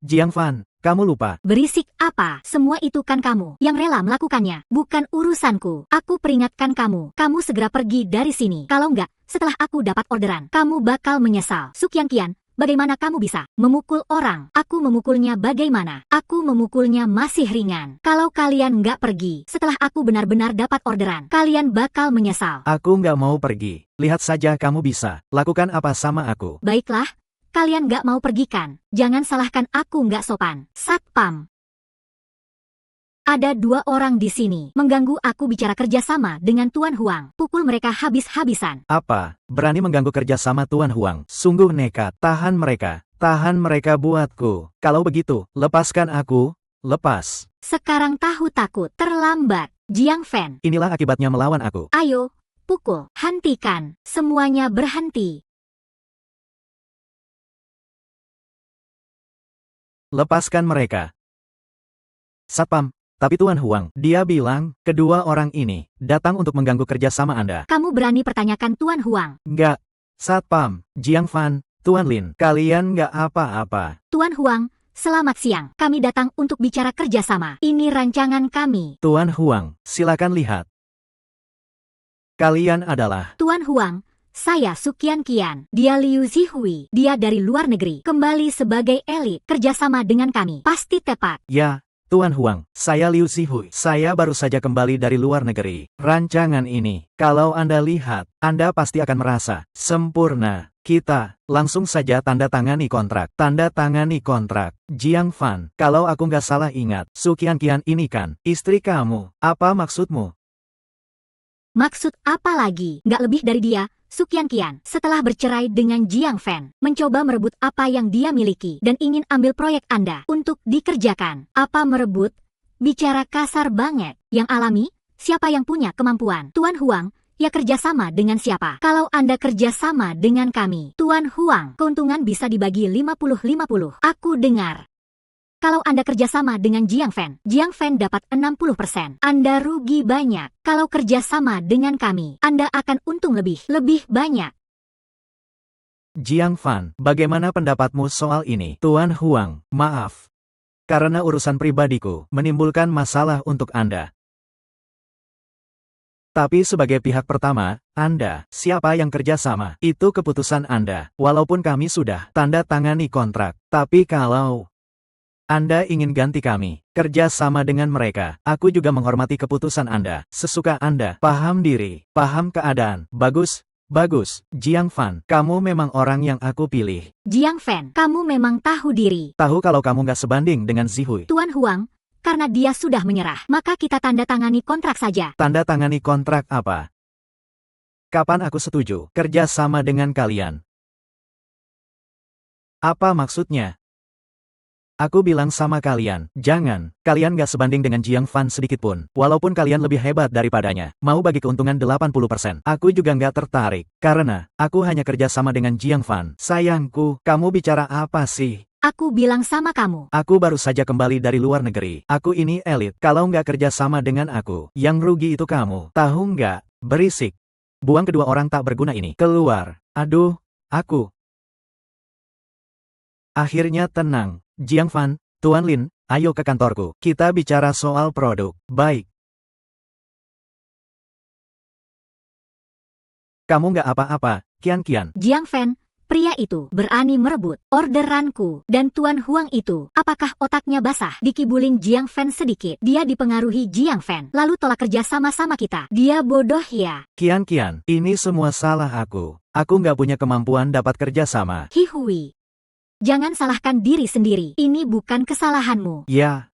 Jiang Fan. Kamu lupa. Berisik apa? Semua itu kan kamu yang rela melakukannya, bukan urusanku. Aku peringatkan kamu, kamu segera pergi dari sini. Kalau enggak, setelah aku dapat orderan, kamu bakal menyesal. Su Qianqian, bagaimana kamu bisa memukul orang? Aku memukulnya bagaimana? Aku memukulnya masih ringan. Kalau kalian nggak pergi, setelah aku benar-benar dapat orderan, kalian bakal menyesal. Aku nggak mau pergi. Lihat saja kamu bisa lakukan apa sama aku. Baiklah. Kalian gak mau pergi kan? Jangan salahkan aku gak sopan. Satpam. Ada 2 orang di sini mengganggu aku bicara kerjasama dengan Tuan Huang. Pukul mereka habis-habisan. Apa? Berani mengganggu kerjasama Tuan Huang? Sungguh nekat. Tahan mereka buatku. Kalau begitu, lepaskan aku. Lepas. Sekarang tahu takut. Terlambat. Jiang Fan. Inilah akibatnya melawan aku. Ayo, pukul. Hentikan. Semuanya berhenti. Lepaskan mereka. Satpam, tapi Tuan Huang, dia bilang, kedua orang ini datang untuk mengganggu kerjasama Anda. Kamu berani pertanyakan Tuan Huang? Enggak. Satpam, Jiang Fan, Tuan Lin, kalian nggak apa-apa. Tuan Huang, selamat siang. Kami datang untuk bicara kerjasama. Ini rancangan kami. Tuan Huang, silakan lihat. Kalian adalah... Tuan Huang, saya Su Qianqian. Dia Liu Zihui. Dia dari luar negeri. Kembali sebagai elit. Kerjasama dengan kami. Pasti tepat. Ya, Tuan Huang, saya Liu Zihui. Saya baru saja kembali dari luar negeri. Rancangan ini, kalau Anda lihat, Anda pasti akan merasa sempurna. Kita langsung saja tanda tangani kontrak. Tanda tangani kontrak. Jiang Fan, kalau aku nggak salah ingat, Su Qianqian ini kan istri kamu. Apa maksudmu? Maksud apa lagi? Nggak lebih dari dia, Su Qianqian, setelah bercerai dengan Jiang Fan, mencoba merebut apa yang dia miliki dan ingin ambil proyek Anda untuk dikerjakan. Apa merebut? Bicara kasar banget. Yang alami, siapa yang punya kemampuan? Tuan Huang, ya kerjasama dengan siapa? Kalau Anda kerjasama dengan kami, Tuan Huang, keuntungan bisa dibagi 50-50. Aku dengar. Kalau Anda kerjasama dengan Jiang Fan dapat 60%. Anda rugi banyak. Kalau kerjasama dengan kami, Anda akan untung lebih banyak. Jiang Fan, bagaimana pendapatmu soal ini? Tuan Huang, maaf. Karena urusan pribadiku menimbulkan masalah untuk Anda. Tapi sebagai pihak pertama, Anda, siapa yang kerjasama? Itu keputusan Anda. Walaupun kami sudah tanda tangani kontrak. Tapi kalau Anda ingin ganti kami, kerja sama dengan mereka. Aku juga menghormati keputusan Anda. Sesuka Anda, paham diri, paham keadaan. Bagus, bagus. Jiang Fan, kamu memang orang yang aku pilih. Jiang Fan, kamu memang tahu diri. Tahu kalau kamu nggak sebanding dengan Zihui. Tuan Huang, karena dia sudah menyerah, maka kita tanda tangani kontrak saja. Tanda tangani kontrak apa? Kapan aku setuju kerja sama dengan kalian? Apa maksudnya? Aku bilang sama kalian, jangan, kalian gak sebanding dengan Jiang Fan sedikitpun. Walaupun kalian lebih hebat daripadanya, mau bagi keuntungan 80%. Aku juga gak tertarik, karena aku hanya kerja sama dengan Jiang Fan. Sayangku, kamu bicara apa sih? Aku bilang sama kamu. Aku baru saja kembali dari luar negeri. Aku ini elit, kalau nggak kerja sama dengan aku, yang rugi itu kamu. Tahu nggak? Berisik. Buang kedua orang tak berguna ini. Keluar. Aduh, aku. Akhirnya tenang. Jiang Fan, Tuan Lin, ayo ke kantorku. Kita bicara soal produk. Baik. Kamu nggak apa-apa, Qianqian. Jiang Fan, pria itu berani merebut orderanku. Dan Tuan Huang itu, apakah otaknya basah? Dikibuling Jiang Fan sedikit. Dia dipengaruhi Jiang Fan, lalu tolak kerja sama-sama kita. Dia bodoh ya. Qianqian, ini semua salah aku. Aku nggak punya kemampuan dapat kerja sama. Hihui. Jangan salahkan diri sendiri. Ini bukan kesalahanmu. Ya.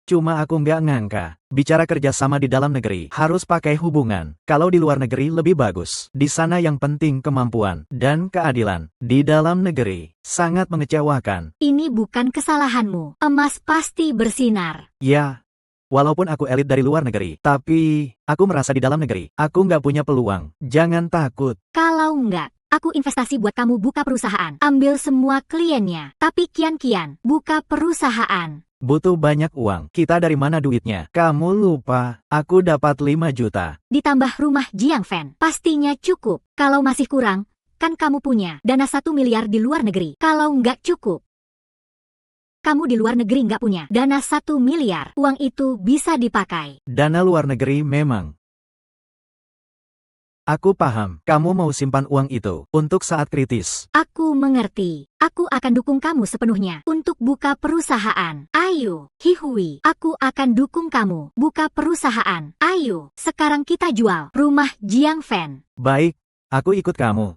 Cuma aku nggak ngangka. Bicara kerjasama di dalam negeri harus pakai hubungan. Kalau di luar negeri lebih bagus. Di sana yang penting kemampuan dan keadilan. Di dalam negeri sangat mengecewakan. Ini bukan kesalahanmu. Emas pasti bersinar. Ya. Walaupun aku elit dari luar negeri, tapi aku merasa di dalam negeri aku nggak punya peluang. Jangan takut. Kalau enggak, aku investasi buat kamu buka perusahaan. Ambil semua kliennya. Tapi Qianqian, buka perusahaan. Butuh banyak uang. Kita dari mana duitnya? Kamu lupa, aku dapat 5 juta. Ditambah rumah Jiang Fan. Pastinya cukup. Kalau masih kurang, kan kamu punya dana 1 miliar di luar negeri. Kalau nggak cukup, kamu di luar negeri nggak punya dana 1 miliar. Uang itu bisa dipakai. Dana luar negeri memang. Aku paham, kamu mau simpan uang itu untuk saat kritis. Aku mengerti. Aku akan dukung kamu sepenuhnya untuk buka perusahaan. Ayo, Hihui, aku akan dukung kamu buka perusahaan. Ayo, sekarang kita jual rumah Jiang Fan. Baik, aku ikut kamu.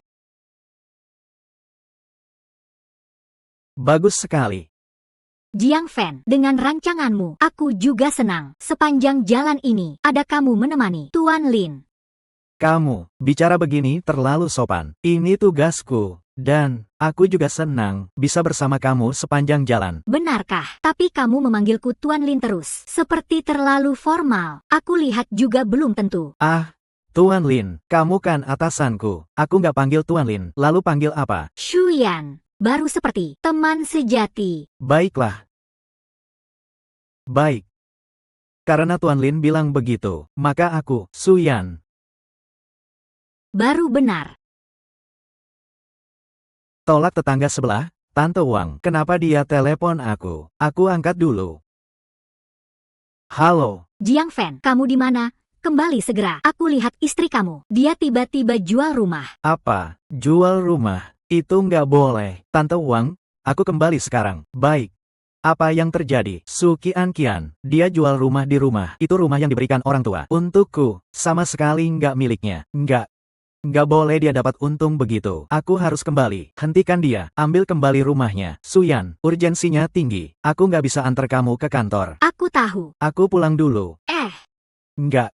Bagus sekali. Jiang Fan, dengan rancanganmu, aku juga senang. Sepanjang jalan ini, ada kamu menemani, Tuan Lin. Kamu, bicara begini terlalu sopan. Ini tugasku, dan aku juga senang bisa bersama kamu sepanjang jalan. Benarkah? Tapi kamu memanggilku Tuan Lin terus. Seperti terlalu formal. Aku lihat juga belum tentu. Ah, Tuan Lin, kamu kan atasanku. Aku nggak panggil Tuan Lin, lalu panggil apa? Shuyan, baru seperti teman sejati. Baiklah. Baik. Karena Tuan Lin bilang begitu, maka aku, Suyan. Baru benar. Tolak tetangga sebelah, Tante Wang. Kenapa dia telepon aku? Aku angkat dulu. Halo. Jiang Fan, kamu di mana? Kembali segera. Aku lihat istri kamu. Dia tiba-tiba jual rumah. Apa? Jual rumah? Itu nggak boleh. Tante Wang, aku kembali sekarang. Baik. Apa yang terjadi? Su Qianqian, dia jual rumah di rumah. Itu rumah yang diberikan orang tua. Untukku, sama sekali nggak miliknya. Nggak boleh dia dapat untung begitu. Aku harus kembali. Hentikan dia. Ambil kembali rumahnya. Suyan, urgensinya tinggi. Aku nggak bisa antar kamu ke kantor. Aku tahu. Aku pulang dulu. Nggak.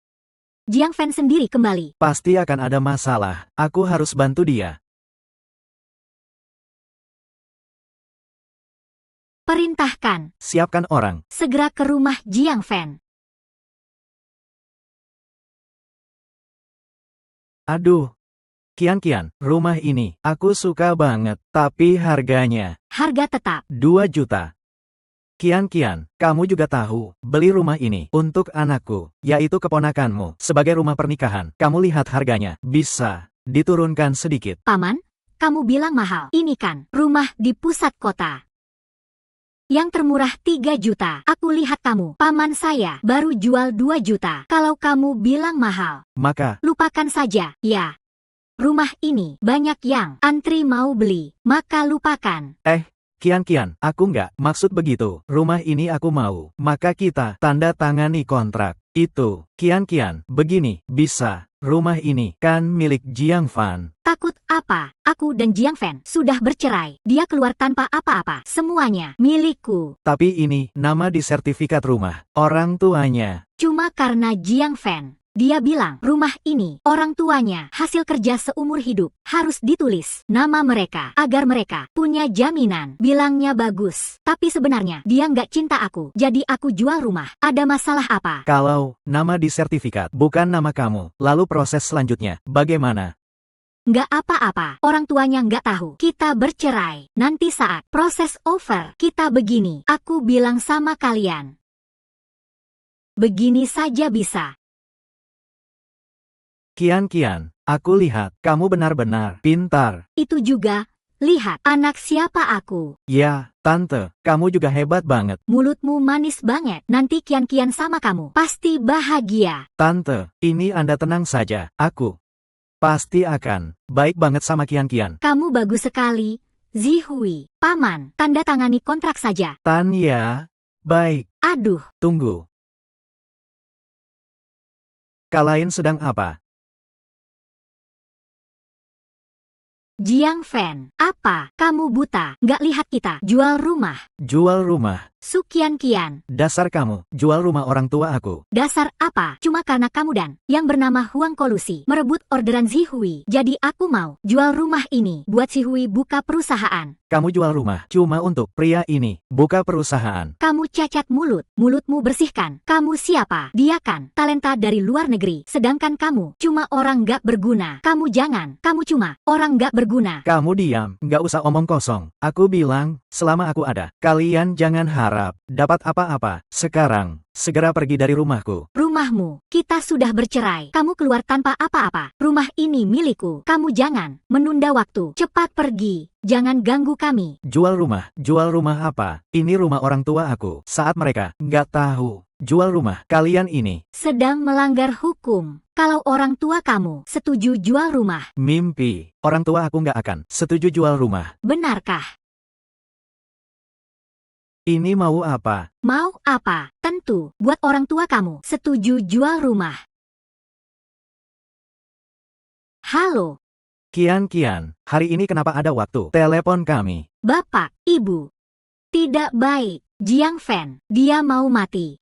Jiang Fan sendiri kembali. Pasti akan ada masalah. Aku harus bantu dia. Perintahkan. Siapkan orang. Segera ke rumah Jiang Fan. Aduh. Qianqian, rumah ini, aku suka banget. Tapi harganya, Harga tetap. 2 juta. Qianqian, kamu juga tahu, beli rumah ini, untuk anakku, yaitu keponakanmu, sebagai rumah pernikahan. Kamu lihat harganya, bisa diturunkan sedikit. Paman, kamu bilang mahal. Ini kan rumah di pusat kota. Yang termurah 3 juta. Aku lihat kamu, paman saya, baru jual 2 juta. Kalau kamu bilang mahal, Maka, lupakan saja. Ya. Rumah ini, banyak yang antri mau beli. Maka lupakan. Qianqian, aku nggak maksud begitu. Rumah ini aku mau. Maka kita tanda tangani kontrak. Itu, Qianqian, begini, bisa. Rumah ini kan milik Jiang Fan. Takut apa? Aku dan Jiang Fan sudah bercerai. Dia keluar tanpa apa-apa. Semuanya milikku. Tapi ini, nama di sertifikat rumah. Orang tuanya. Cuma karena Jiang Fan. Dia bilang, rumah ini, orang tuanya, hasil kerja seumur hidup, harus ditulis nama mereka, agar mereka punya jaminan. Bilangnya bagus, tapi sebenarnya dia nggak cinta aku, jadi aku jual rumah. Ada masalah apa? Kalau nama di sertifikat bukan nama kamu, lalu proses selanjutnya, bagaimana? Nggak apa-apa, orang tuanya nggak tahu. Kita bercerai. Nanti saat proses over, kita begini. Aku bilang sama kalian. Begini saja bisa. Qianqian, aku lihat, kamu benar-benar pintar. Itu juga, lihat, anak siapa aku. Ya, tante, kamu juga hebat banget. Mulutmu manis banget. Nanti Qianqian sama kamu pasti bahagia. Tante, ini Anda tenang saja, aku pasti akan baik banget sama Qianqian. Kamu bagus sekali, Zihui. Paman, tanda tangani kontrak saja. Tan ya, baik, Aduh, tunggu. Kalian sedang apa? Jiang Fan, apa? Kamu buta? Nggak lihat kita jual rumah? Jual rumah. Su Qianqian, Dasar kamu, jual rumah orang tua aku. dasar apa? Cuma karena kamu dan yang bernama Huang Kolusi merebut orderan Zihui. Jadi aku mau jual rumah ini buat Zihui buka perusahaan. Kamu jual rumah cuma untuk pria ini, buka perusahaan. Kamu cacat mulut, mulutmu bersihkan. Kamu siapa? Dia kan talenta dari luar negeri. Sedangkan kamu cuma orang nggak berguna. Kamu jangan, kamu cuma orang nggak berguna. Kamu diam, nggak usah omong kosong. Aku bilang, selama aku ada, kalian jangan harap dapat apa-apa. Sekarang, segera pergi dari rumahku. Rumahmu, kita sudah bercerai. Kamu keluar tanpa apa-apa. Rumah ini milikku. Kamu jangan menunda waktu. Cepat pergi. Jangan ganggu kami. Jual rumah apa? Ini rumah orang tua aku. Saat mereka nggak tahu, jual rumah kalian ini. Sedang melanggar hukum. Kalau orang tua kamu setuju jual rumah, Mimpi, orang tua aku nggak akan setuju jual rumah. benarkah? Ini mau apa? Mau apa? Tentu, buat orang tua kamu setuju jual rumah. Halo, Qianqian, hari ini kenapa ada waktu telepon kami? Bapak, Ibu. Tidak baik. Jiang Fan, dia mau mati.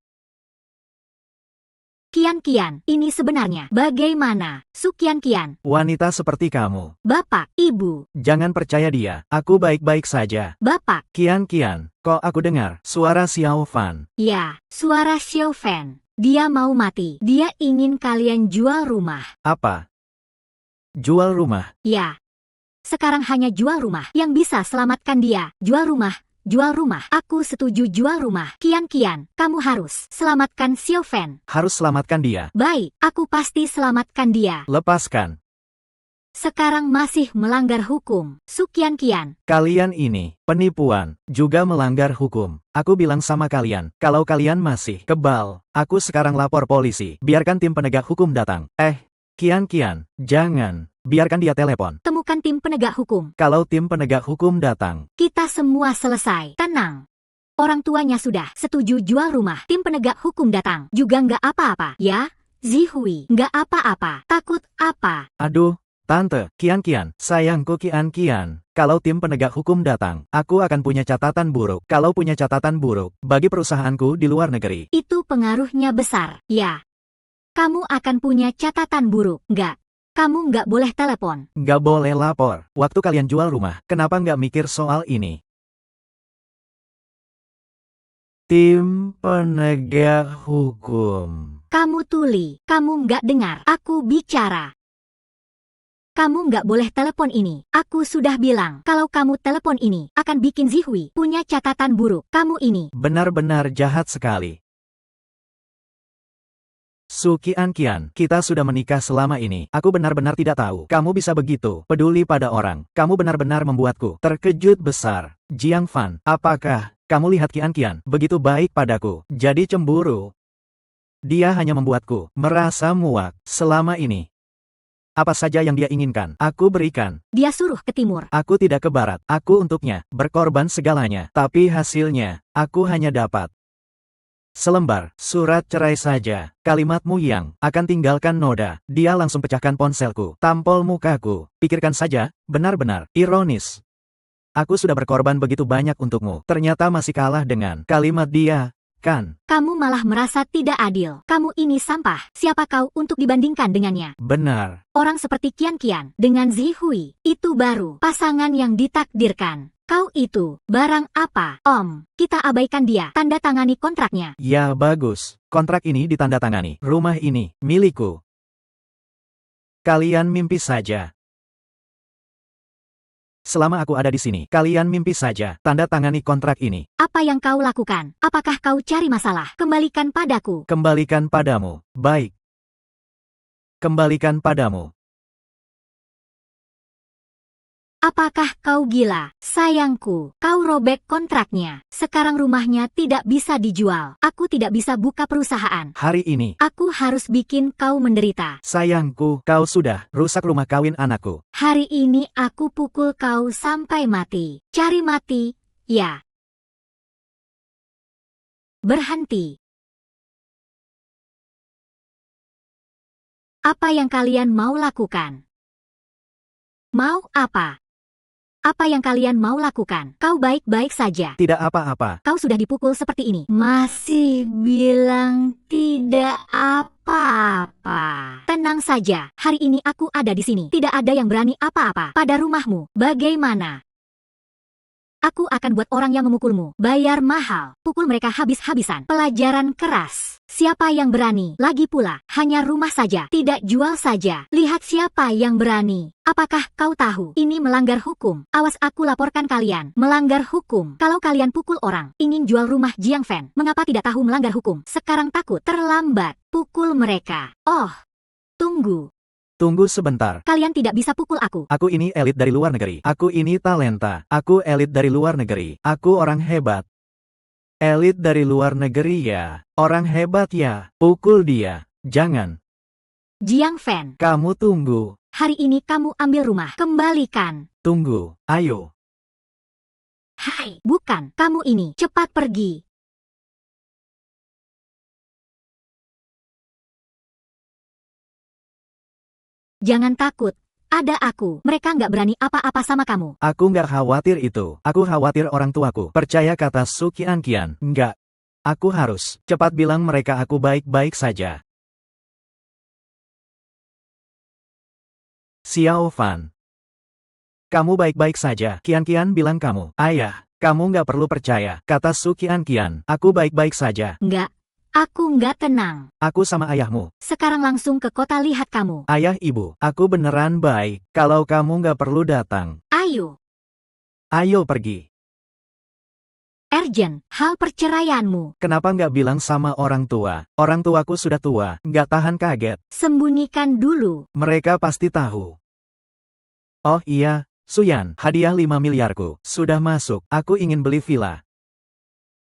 Qianqian, ini sebenarnya bagaimana? Su Qianqian, Wanita seperti kamu, Bapak, Ibu. jangan percaya dia. Aku baik-baik saja. Bapak, Qianqian, kok aku dengar suara Xiao Fan? ya, suara Xiao Fan. Dia mau mati. Dia ingin kalian jual rumah. Apa? Jual rumah? Ya. Sekarang hanya jual rumah yang bisa selamatkan dia. Jual rumah. Jual rumah. Aku setuju jual rumah. Qianqian, kamu harus selamatkan Xiao Fan. Harus selamatkan dia. Baik, aku pasti selamatkan dia. Lepaskan. Sekarang masih melanggar hukum. Su Qianqian, Kalian ini, penipuan, juga melanggar hukum. Aku bilang sama kalian, kalau kalian masih kebal, aku sekarang lapor polisi. Biarkan tim penegak hukum datang. Qianqian, jangan. Biarkan dia telepon. temukan tim penegak hukum. Kalau tim penegak hukum datang, Kita semua selesai. Tenang. Orang tuanya sudah setuju jual rumah. Tim penegak hukum datang. Juga nggak apa-apa, ya? Zihui, nggak apa-apa. Takut apa? Aduh, Tante, Kian, sayangku Kian. Kalau tim penegak hukum datang, aku akan punya catatan buruk. Kalau punya catatan buruk, bagi perusahaanku di luar negeri. Itu pengaruhnya besar, ya. Kamu akan punya catatan buruk, nggak? Kamu nggak boleh telepon. Nggak boleh lapor. Waktu kalian jual rumah, kenapa nggak mikir soal ini? Tim penegak hukum. Kamu tuli, kamu nggak dengar. Aku bicara. Kamu nggak boleh telepon ini. Aku sudah bilang, kalau kamu telepon ini, akan bikin Zihui punya catatan buruk. Kamu ini. Benar-benar jahat sekali. Su Kian, kita sudah menikah selama ini. Aku benar-benar tidak tahu. Kamu bisa begitu peduli pada orang. Kamu benar-benar membuatku terkejut besar. Jiang Fan, apakah kamu lihat Kian begitu baik padaku? Jadi cemburu. Dia hanya membuatku merasa muak selama ini. Apa saja yang dia inginkan, aku berikan. Dia suruh ke timur. Aku tidak ke barat. Aku untuknya berkorban segalanya. Tapi hasilnya, aku hanya dapat selembar surat cerai saja. Kalimatmu yang akan tinggalkan noda. Dia langsung pecahkan ponselku. Tampol mukaku. Pikirkan saja, benar-benar ironis. Aku sudah berkorban begitu banyak untukmu. Ternyata masih kalah dengan kalimat dia, kan? Kamu malah merasa tidak adil. Kamu ini sampah. Siapa kau untuk dibandingkan dengannya? Benar. Orang seperti Kian dengan Zihui, itu baru pasangan yang ditakdirkan. Kau itu, barang apa, Om? Kita abaikan dia, tanda tangani kontraknya. Ya bagus, kontrak ini ditandatangani. Rumah ini, milikku. Kalian mimpi saja. Selama aku ada di sini, kalian mimpi saja, tanda tangani kontrak ini. Apa yang kau lakukan? Apakah kau cari masalah? Kembalikan padaku. Kembalikan padamu. Baik. Kembalikan padamu. Apakah kau gila? Sayangku, kau robek kontraknya. Sekarang rumahnya tidak bisa dijual. Aku tidak bisa buka perusahaan. Hari ini, Aku harus bikin kau menderita. sayangku, kau sudah rusak rumah kawin anakku. Hari ini aku pukul kau sampai mati. Cari mati, ya. Berhenti. Apa yang kalian mau lakukan? Mau apa? Apa yang kalian mau lakukan? Kau baik-baik saja. Tidak apa-apa. Kau sudah dipukul seperti ini. Masih bilang tidak apa-apa. Tenang saja, hari ini aku ada di sini. Tidak ada yang berani apa-apa pada rumahmu. Bagaimana? Aku akan buat orang yang memukulmu bayar mahal. Pukul mereka habis-habisan. Pelajaran keras. Siapa yang berani? Lagi pula, hanya rumah saja, tidak jual saja. Lihat siapa yang berani. Apakah kau tahu? Ini melanggar hukum. Awas aku laporkan kalian. Melanggar hukum. Kalau kalian pukul orang, ingin jual rumah Jiang Fan, mengapa tidak tahu melanggar hukum? Sekarang takut. Terlambat. Pukul mereka. Oh, tunggu. Tunggu sebentar. Kalian tidak bisa pukul aku. Aku ini elit dari luar negeri. Aku ini talenta. Aku elit dari luar negeri. Aku orang hebat. Elit dari luar negeri ya. Orang hebat ya. Pukul dia. Jangan. Jiang Fan, Kamu tunggu. hari ini kamu ambil rumah. Kembalikan. Tunggu. Ayo. Hai, bukan. Kamu ini. Cepat pergi. Jangan takut. Ada aku. Mereka nggak berani apa-apa sama kamu. Aku nggak khawatir itu. Aku khawatir orang tuaku. Percaya kata Su Kian. Nggak. Aku harus cepat bilang mereka aku baik-baik saja. Xiao Fan. Kamu baik-baik saja. Kian bilang kamu. Ayah, kamu nggak perlu percaya. Kata Su Kian. Aku baik-baik saja. Nggak. Aku nggak tenang. Aku sama ayahmu. Sekarang langsung ke kota lihat kamu. Ayah ibu, aku beneran baik. Kalau kamu nggak perlu datang. Ayo. Ayo pergi. Ergen, hal perceraianmu. Kenapa nggak bilang sama orang tua? Orang tuaku sudah tua, nggak tahan kaget. Sembunyikan dulu. Mereka pasti tahu. Oh iya, Suyan, hadiah 5 miliarku. Sudah masuk, aku ingin beli villa.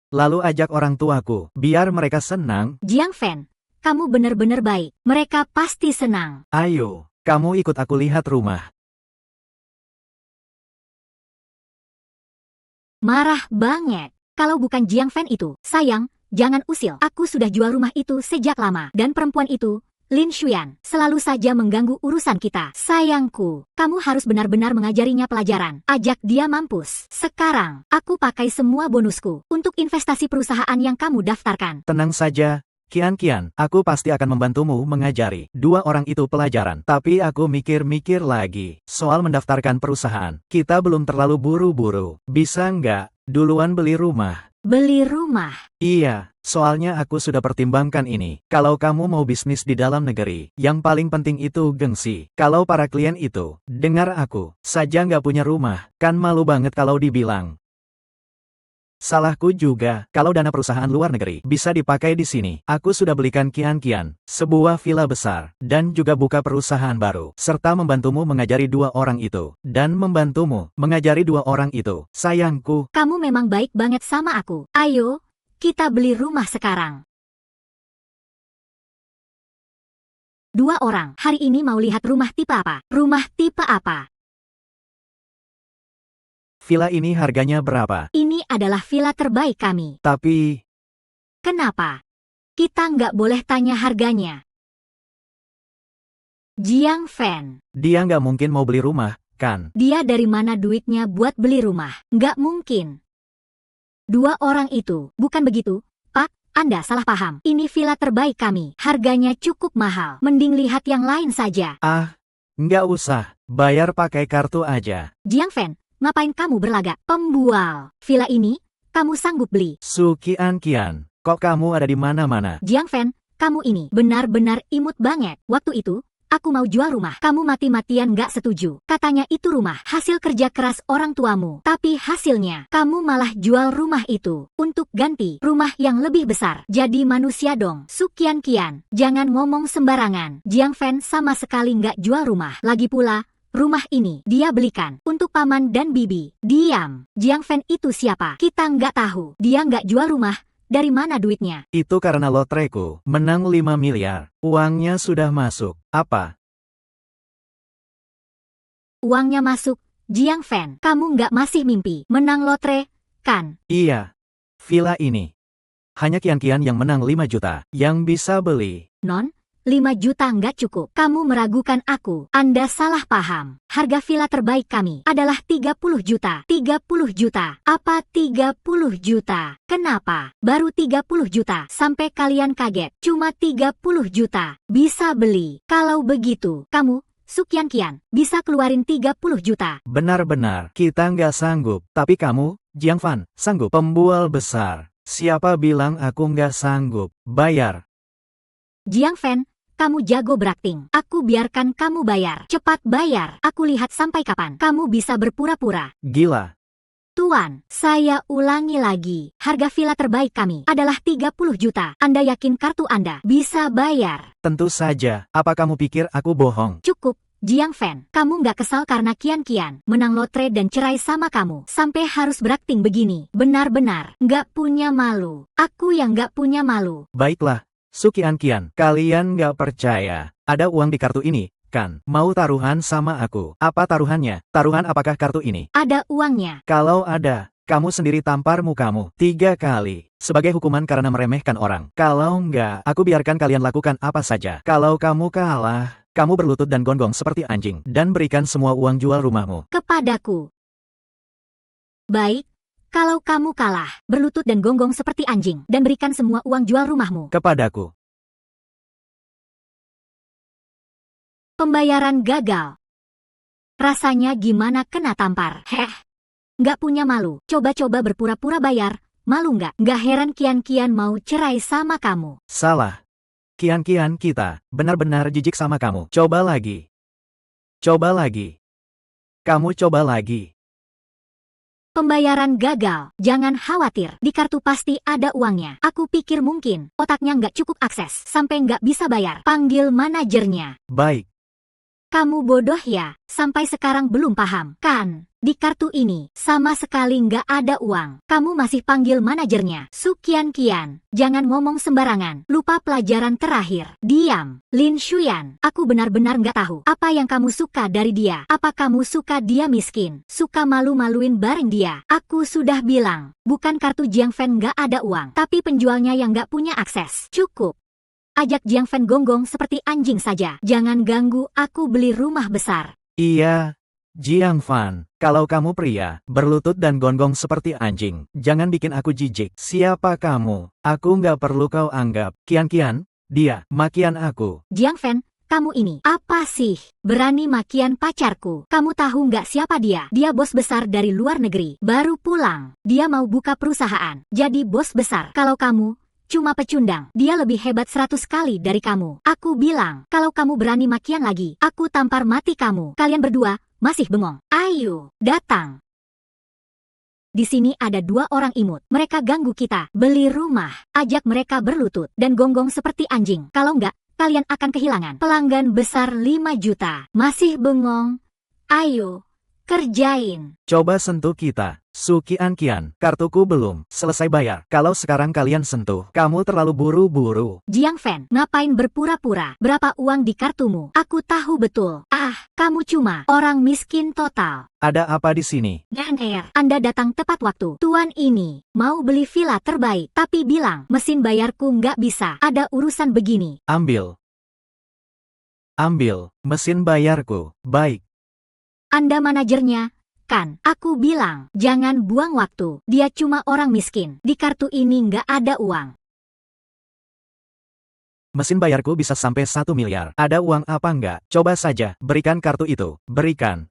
Lalu ajak orang tuaku, biar mereka senang. Jiang Fan, kamu benar-benar baik. Mereka pasti senang. Ayo, kamu ikut aku lihat rumah. Marah banget. Kalau bukan Jiang Fan itu, sayang, jangan usil. Aku sudah jual rumah itu sejak lama. Dan perempuan itu, Lin Xuan, selalu saja mengganggu urusan kita. Sayangku, kamu harus benar-benar mengajarinya pelajaran. Ajak dia mampus. Sekarang, aku pakai semua bonusku untuk investasi perusahaan yang kamu daftarkan. Tenang saja, Kian, aku pasti akan membantumu mengajari dua orang itu pelajaran. Tapi aku mikir-mikir lagi soal mendaftarkan perusahaan. Kita belum terlalu buru-buru. Bisa nggak duluan beli rumah? Beli rumah? Iya, soalnya aku sudah pertimbangkan ini. Kalau kamu mau bisnis di dalam negeri, yang paling penting itu gengsi. Kalau para klien itu, dengar aku, saja nggak punya rumah, kan malu banget kalau dibilang. Salahku juga, kalau dana perusahaan luar negeri bisa dipakai di sini. Aku sudah belikan Kian, sebuah villa besar, dan juga buka perusahaan baru, serta membantumu mengajari dua orang itu, dan membantumu mengajari dua orang itu. Sayangku, kamu memang baik banget sama aku. Ayo, kita beli rumah sekarang. Dua orang, hari ini mau lihat rumah tipe apa? Rumah tipe apa? Villa ini harganya berapa? Ini adalah villa terbaik kami. Tapi... Kenapa? Kita nggak boleh tanya harganya. Jiang Fan. Dia nggak mungkin mau beli rumah, kan? Dia dari mana duitnya buat beli rumah? Nggak mungkin. Dua orang itu, bukan begitu, Pak? Anda salah paham. Ini villa terbaik kami. Harganya cukup mahal. Mending lihat yang lain saja. Ah, nggak usah. Bayar pakai kartu aja. Jiang Fan. Ngapain kamu berlagak? Pembual. Villa ini, kamu sanggup beli? Kian, kok kamu ada di mana-mana? Jiang Fan, kamu ini benar-benar imut banget. Waktu itu, aku mau jual rumah. Kamu mati-matian gak setuju. Katanya itu rumah hasil kerja keras orang tuamu. Tapi hasilnya, kamu malah jual rumah itu untuk ganti rumah yang lebih besar. Jadi manusia dong. Kian, jangan ngomong sembarangan. Jiang Fan sama sekali gak jual rumah. Lagi pula, rumah ini dia belikan untuk paman dan bibi. Diam. Jiang Fan itu siapa? Kita nggak tahu. Dia nggak jual rumah. Dari mana duitnya? Itu karena lotreku menang 5 miliar. Uangnya sudah masuk. Apa? Uangnya masuk. Jiang Fan, kamu nggak masih mimpi menang lotre, kan? Iya. Villa ini. Hanya Kian yang menang 5 juta yang bisa beli. Non? 5 juta nggak cukup. Kamu meragukan aku. Anda salah paham. Harga villa terbaik kami adalah 30 juta. 30 juta. Apa 30 juta? Kenapa? Baru 30 juta. Sampai kalian kaget. Cuma 30 juta. Bisa beli. Kalau begitu, kamu, Kian, bisa keluarin 30 juta. Benar-benar, kita nggak sanggup. Tapi kamu, Jiang Fan, sanggup. Pembual besar. Siapa bilang aku nggak sanggup? Bayar. Jiang Fan, kamu jago berakting. Aku biarkan kamu bayar. Cepat bayar. Aku lihat sampai kapan kamu bisa berpura-pura. Gila. Tuan, saya ulangi lagi. Harga villa terbaik kami adalah 30 juta. Anda yakin kartu Anda bisa bayar? Tentu saja. Apa kamu pikir aku bohong? Cukup. Jiang Fan, kamu nggak kesal karena Kian menang lotre dan cerai sama kamu. Sampai harus berakting begini. Benar-benar nggak punya malu. Aku yang nggak punya malu. Baiklah. Kian, kalian nggak percaya. Ada uang di kartu ini, kan? Mau taruhan sama aku? Apa taruhannya? Taruhan apakah kartu ini? Ada uangnya. Kalau ada, kamu sendiri tampar mukamu 3 kali. Sebagai hukuman karena meremehkan orang. Kalau nggak, aku biarkan kalian lakukan apa saja. Kalau kamu kalah, kamu berlutut dan gonggong seperti anjing. Dan berikan semua uang jual rumahmu kepadaku. Baik. Kalau kamu kalah, berlutut dan gonggong seperti anjing, dan berikan semua uang jual rumahmu kepadaku. Pembayaran gagal. Rasanya gimana kena tampar? Nggak punya malu. Coba-coba berpura-pura bayar. Malu nggak? Nggak heran Kian mau cerai sama kamu. Salah. Kian, kita benar-benar jijik sama kamu. Coba lagi. Coba lagi. Kamu coba lagi. Pembayaran gagal. Jangan khawatir. Di kartu pasti ada uangnya. Aku pikir mungkin otaknya nggak cukup akses sampai nggak bisa bayar. Panggil manajernya. Baik. Kamu bodoh ya? sampai sekarang belum paham, kan? Di kartu ini, sama sekali nggak ada uang. Kamu masih panggil manajernya. Sukian-kian, jangan ngomong sembarangan. Lupa pelajaran terakhir. Diam. Lin Shuyan, aku benar-benar nggak tahu apa yang kamu suka dari dia. Apa kamu suka dia miskin? Suka malu-maluin bareng dia? Aku sudah bilang, bukan kartu Jiang Fan nggak ada uang, tapi penjualnya yang nggak punya akses. Cukup. Ajak Jiang Fan gonggong seperti anjing saja. Jangan ganggu aku beli rumah besar. Iya, Jiang Fan, kalau kamu pria, berlutut dan gonggong seperti anjing, jangan bikin aku jijik. Siapa kamu? Aku nggak perlu kau anggap. Kian-kian, dia, makian aku. Jiang Fan, kamu ini, apa sih? Berani makian pacarku. Kamu tahu nggak siapa dia? Dia bos besar dari luar negeri. Baru pulang. Dia mau buka perusahaan. Jadi bos besar. Kalau kamu cuma pecundang, dia lebih hebat 100 kali dari kamu. Aku bilang, kalau kamu berani makian lagi, aku tampar mati kamu. Kalian berdua masih bengong. Ayo, datang. Di sini ada 2 orang imut. Mereka ganggu kita. Beli rumah. Ajak mereka berlutut dan gonggong seperti anjing. Kalau nggak, kalian akan kehilangan pelanggan besar 5 juta. Masih bengong? Ayo, kerjain. Coba sentuh kita. Sukian-kian, kartuku belum selesai bayar. Kalau sekarang kalian sentuh, kamu terlalu buru-buru. Jiang Fan, ngapain berpura-pura? Berapa uang di kartumu? Aku tahu betul. Ah, kamu cuma orang miskin total. Ada apa di sini? Air, Anda datang tepat waktu. Tuan ini mau beli villa terbaik, tapi bilang mesin bayarku nggak bisa. Ada urusan begini. Ambil. Ambil, mesin bayarku. Baik. Anda manajernya? Kan, aku bilang, jangan buang waktu. Dia cuma orang miskin. Di kartu ini nggak ada uang. Mesin bayarku bisa sampai 1 miliar. Ada uang apa enggak? Coba saja, berikan kartu itu. Berikan.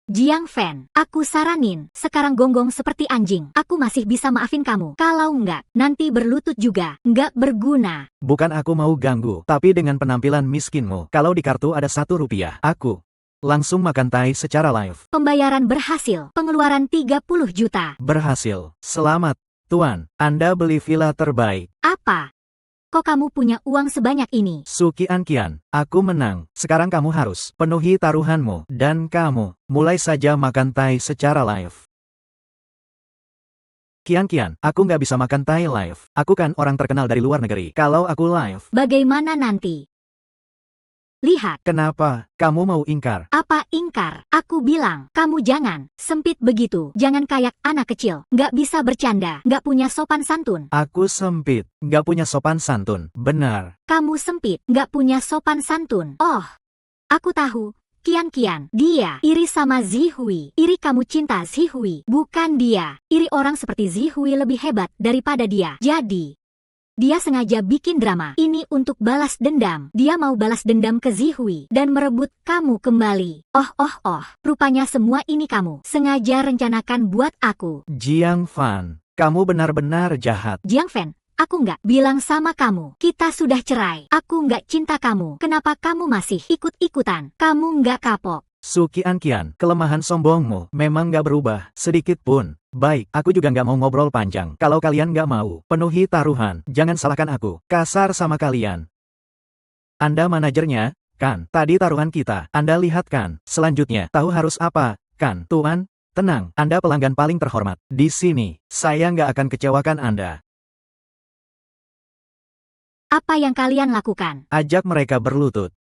Jiang Fan, aku saranin, sekarang gonggong seperti anjing. Aku masih bisa maafin kamu. Kalau nggak, nanti berlutut juga. Nggak berguna. Bukan aku mau ganggu, tapi dengan penampilan miskinmu. Kalau di kartu ada 1 rupiah, aku langsung makan tai secara live. Pembayaran berhasil. Pengeluaran 30 juta. Berhasil. Selamat, Tuan. Anda beli villa terbaik. Apa? Kok kamu punya uang sebanyak ini? Sukian-kian, aku menang. Sekarang kamu harus penuhi taruhanmu. Dan kamu, mulai saja makan tai secara live. Kian-kian, aku nggak bisa makan tai live. Aku kan orang terkenal dari luar negeri. Kalau aku live, Bagaimana nanti? Lihat. kenapa kamu mau ingkar? Apa ingkar? Aku bilang, kamu jangan sempit begitu. Jangan kayak anak kecil. Nggak bisa bercanda. Nggak punya sopan santun. Aku sempit, nggak punya sopan santun. Benar. Kamu sempit. Nggak punya sopan santun. Oh, aku tahu. Kian-kian, dia iri sama Zihui. Iri kamu cinta Zihui. Bukan dia. Iri orang seperti Zihui lebih hebat daripada dia. Jadi, dia sengaja bikin drama ini untuk balas dendam. Dia mau balas dendam ke Zihui dan merebut kamu kembali. Oh, rupanya semua ini kamu sengaja rencanakan buat aku. Jiang Fan, kamu benar-benar jahat. Jiang Fan, aku nggak bilang sama kamu. Kita sudah cerai. Aku nggak cinta kamu. Kenapa kamu masih ikut-ikutan? Kamu nggak kapok. Sukian-kian, kelemahan sombongmu memang nggak berubah sedikit pun. Baik, aku juga nggak mau ngobrol panjang. Kalau kalian nggak mau penuhi taruhan, jangan salahkan aku. Kasar sama kalian. Anda manajernya, kan? Tadi taruhan kita, Anda lihat kan? Selanjutnya, tahu harus apa, kan? Tuan, tenang, Anda pelanggan paling terhormat. Di sini, saya nggak akan kecewakan Anda. Apa yang kalian lakukan? Ajak mereka berlutut.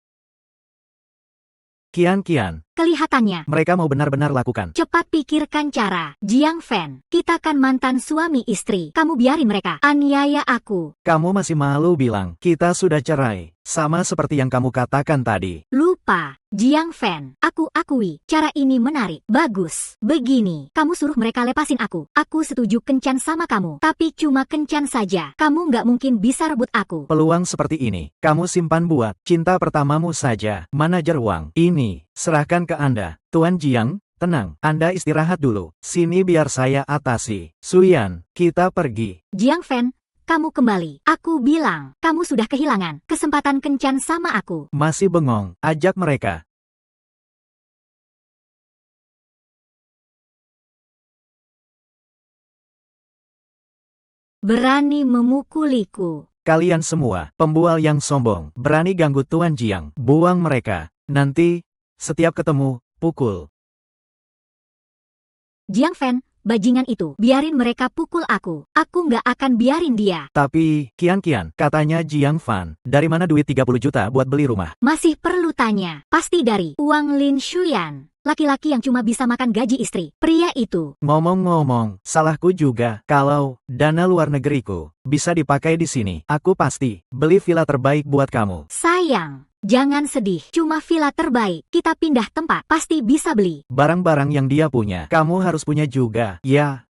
Kian-kian, Kelihatannya, mereka mau benar-benar lakukan. cepat pikirkan cara. Jiang Fan, kita kan mantan suami istri. Kamu biarin mereka aniaya aku. Kamu masih malu bilang, kita sudah cerai. Sama seperti yang kamu katakan tadi. Lupa. Jiang Fan, aku akui, cara ini menarik. Bagus. Begini, kamu suruh mereka lepasin aku. Aku setuju kencan sama kamu. Tapi cuma kencan saja. Kamu nggak mungkin bisa rebut aku. Peluang seperti ini, kamu simpan buat cinta pertamamu saja. Manajer uang, ini, serahkan ke Anda. Tuan Jiang, tenang, Anda istirahat dulu. Sini biar saya atasi. Suyan, kita pergi. Jiang Fan, kamu kembali. Aku bilang, kamu sudah kehilangan kesempatan kencan sama aku. Masih bengong, ajak mereka. Berani memukuliku. Kalian semua, pembual yang sombong, berani ganggu Tuan Jiang. Buang mereka. Nanti, Setiap ketemu, pukul. Jiang Fan, bajingan itu, biarin mereka pukul aku. Aku nggak akan biarin dia. Tapi, Kian, katanya Jiang Fan, dari mana duit 30 juta buat beli rumah? Masih perlu tanya. Pasti dari uang Lin Shuyan. Laki-laki yang cuma bisa makan gaji istri. Pria itu. Ngomong-ngomong, salahku juga. Kalau dana luar negeriku bisa dipakai di sini, aku pasti beli villa terbaik buat kamu. Sayang, jangan sedih. Cuma villa terbaik. Kita pindah tempat, pasti bisa beli. Barang-barang yang dia punya, kamu harus punya juga, ya.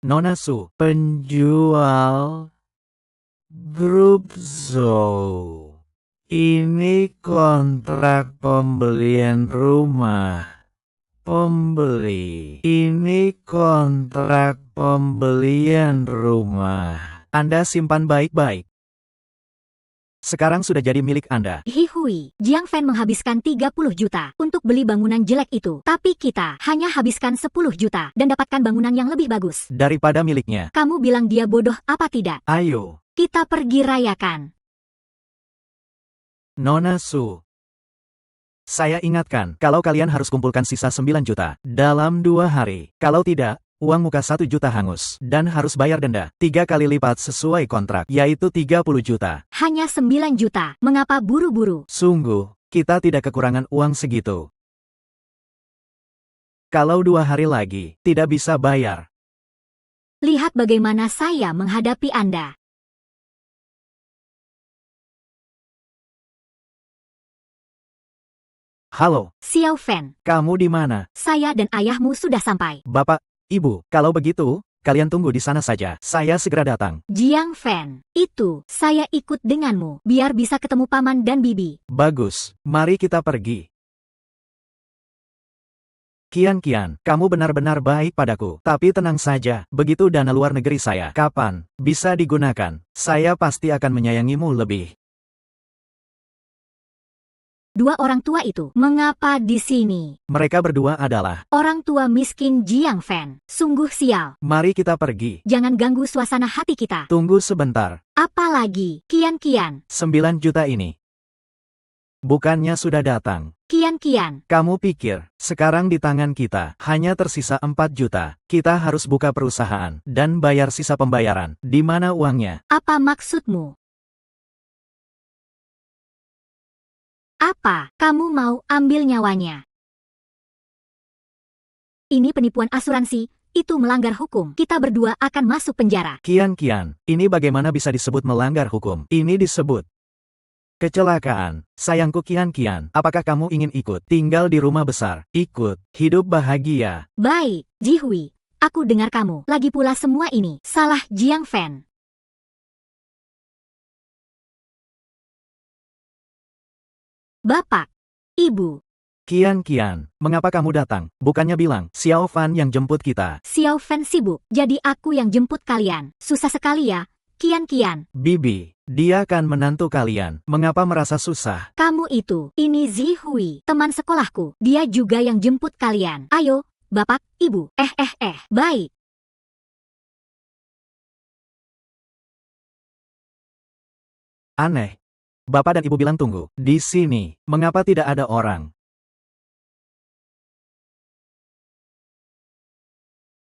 Nona Su, penjual Brupzo. Ini kontrak pembelian rumah. Pembeli. Ini kontrak pembelian rumah. Anda simpan baik-baik. Sekarang sudah jadi milik Anda. Hihui, Jiang Fan menghabiskan 30 juta untuk beli bangunan jelek itu. Tapi kita hanya habiskan 10 juta dan dapatkan bangunan yang lebih bagus. Daripada miliknya. Kamu bilang dia bodoh apa tidak? Ayo. Kita pergi rayakan. Nona Su. Saya ingatkan, kalau kalian harus kumpulkan sisa 9 juta dalam 2 hari. Kalau tidak, uang muka 1 juta hangus. Dan harus bayar denda 3 kali lipat sesuai kontrak, yaitu 30 juta. Hanya 9 juta, mengapa buru-buru? Sungguh, kita tidak kekurangan uang segitu. Kalau 2 hari lagi, tidak bisa bayar. Lihat bagaimana saya menghadapi Anda. Halo, Xiao Fan, kamu di mana? saya dan ayahmu sudah sampai. Bapak, Ibu, kalau begitu, kalian tunggu di sana saja. Saya segera datang. Jiang Fan, itu, saya ikut denganmu, biar bisa ketemu paman dan bibi. Bagus, mari kita pergi. Kian, kamu benar-benar baik padaku. Tapi tenang saja, begitu dana luar negeri saya kapan bisa digunakan, saya pasti akan menyayangimu lebih. Dua orang tua itu, mengapa di sini? Mereka berdua adalah Orang tua miskin Jiang Fan. Sungguh sial. Mari kita pergi. Jangan ganggu suasana hati kita. Tunggu sebentar. Apalagi, Kian. 9 juta ini. Bukannya sudah datang. Kian. Kamu pikir, sekarang di tangan kita, hanya tersisa 4 juta. Kita harus buka perusahaan, dan bayar sisa pembayaran. Di mana uangnya? Apa maksudmu? Apa, kamu mau ambil nyawanya? Ini penipuan asuransi, itu melanggar hukum. Kita berdua akan masuk penjara. Kian, ini bagaimana bisa disebut melanggar hukum? Ini disebut kecelakaan. Sayangku Kian, apakah kamu ingin ikut tinggal di rumah besar? Ikut, hidup bahagia. Baik, Jihui, aku dengar kamu. Lagi pula semua ini, salah Jiang Fan. Bapak, Ibu. Kian, mengapa kamu datang? Bukannya bilang, Xiao Fan yang jemput kita. Xiao Fan sibuk, jadi aku yang jemput kalian. Susah sekali ya, Kian. Bibi, dia kan menantu kalian. Mengapa merasa susah? Kamu itu, ini Zihui, teman sekolahku. Dia juga yang jemput kalian. Ayo, Bapak, Ibu. Baik. Aneh. Bapak dan Ibu bilang tunggu. Di sini, mengapa tidak ada orang?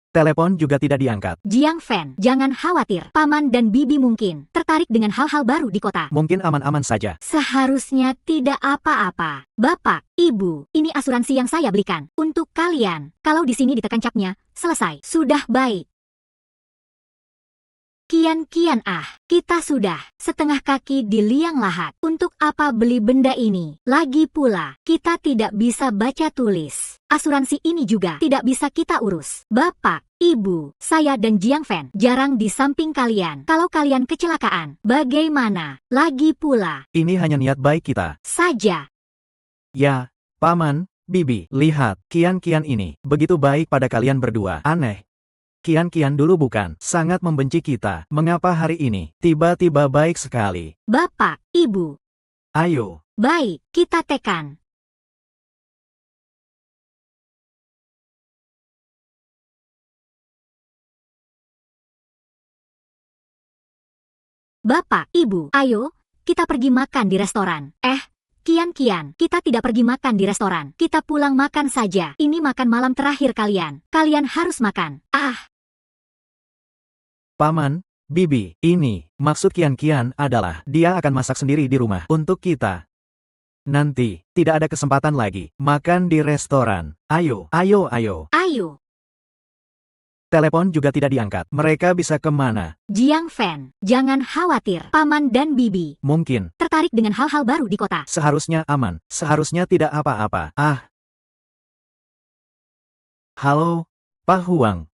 Telepon juga tidak diangkat. Jiang Fan, jangan khawatir. Paman dan bibi mungkin tertarik dengan hal-hal baru di kota. Mungkin aman-aman saja. Seharusnya tidak apa-apa. Bapak, Ibu, ini asuransi yang saya belikan. Untuk kalian. Kalau di sini ditekan capnya, selesai. Sudah baik. Kian, kita sudah setengah kaki di liang lahat. Untuk apa beli benda ini? Lagi pula, kita tidak bisa baca tulis. Asuransi ini juga tidak bisa kita urus. Bapak, Ibu, saya dan Jiang Fan jarang di samping kalian. Kalau kalian kecelakaan, bagaimana? Lagi pula, ini hanya niat baik kita saja. Ya, Paman, Bibi, lihat, Kian ini begitu baik pada kalian berdua. Aneh. Kian dulu bukan sangat membenci kita. Mengapa hari ini tiba-tiba baik sekali? Bapak, Ibu. Ayo. Baik, kita tekan. Bapak, Ibu, ayo, kita pergi makan di restoran. Kian, kita tidak pergi makan di restoran. Kita pulang makan saja. Ini makan malam terakhir kalian. Kalian harus makan. Paman, Bibi, ini, maksud Kian adalah dia akan masak sendiri di rumah untuk kita. Nanti, tidak ada kesempatan lagi makan di restoran. Ayo. Ayo. Telepon juga tidak diangkat. Mereka bisa kemana? Jiang Fan, jangan khawatir. Paman dan Bibi Mungkin, tertarik dengan hal-hal baru di kota. seharusnya aman. Seharusnya tidak apa-apa. Halo, Pak Huang.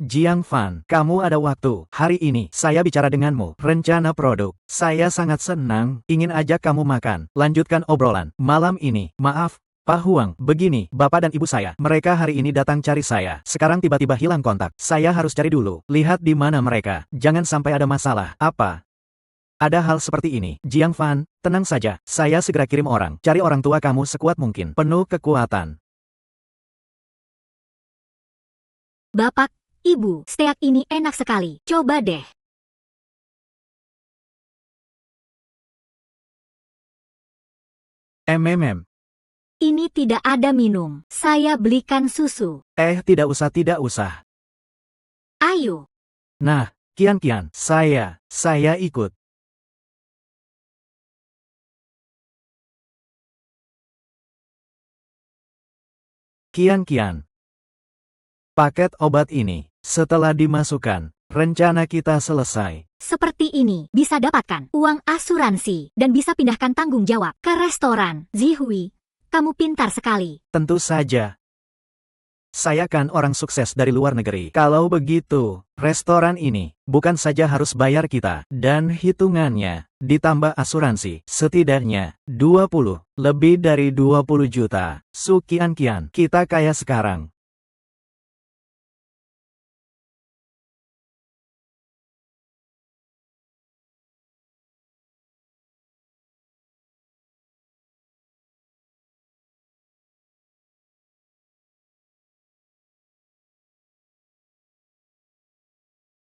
Jiang Fan, kamu ada waktu. Hari ini, saya bicara denganmu. Rencana produk. Saya sangat senang, ingin ajak kamu makan. Lanjutkan obrolan. Malam ini, maaf, Pak Huang, begini, Bapak dan Ibu saya. Mereka hari ini datang cari saya. Sekarang tiba-tiba hilang kontak. Saya harus cari dulu. Lihat di mana mereka. Jangan sampai ada masalah. Apa? Ada hal seperti ini. Jiang Fan, tenang saja. Saya segera kirim orang. Cari orang tua kamu sekuat mungkin. Penuh kekuatan. Bapak, Ibu, steak ini enak sekali. Coba deh. Ini tidak ada minum. Saya belikan susu. Tidak usah. Ayo. Nah, Kian, saya ikut. Kian. Paket obat ini, setelah dimasukkan, rencana kita selesai. Seperti ini, bisa dapatkan uang asuransi dan bisa pindahkan tanggung jawab ke restoran. Zihui, kamu pintar sekali. Tentu saja. Saya kan orang sukses dari luar negeri. Kalau begitu, restoran ini bukan saja harus bayar kita, dan hitungannya, ditambah asuransi, setidaknya 20, lebih dari 20 juta. Kian, kita kaya sekarang.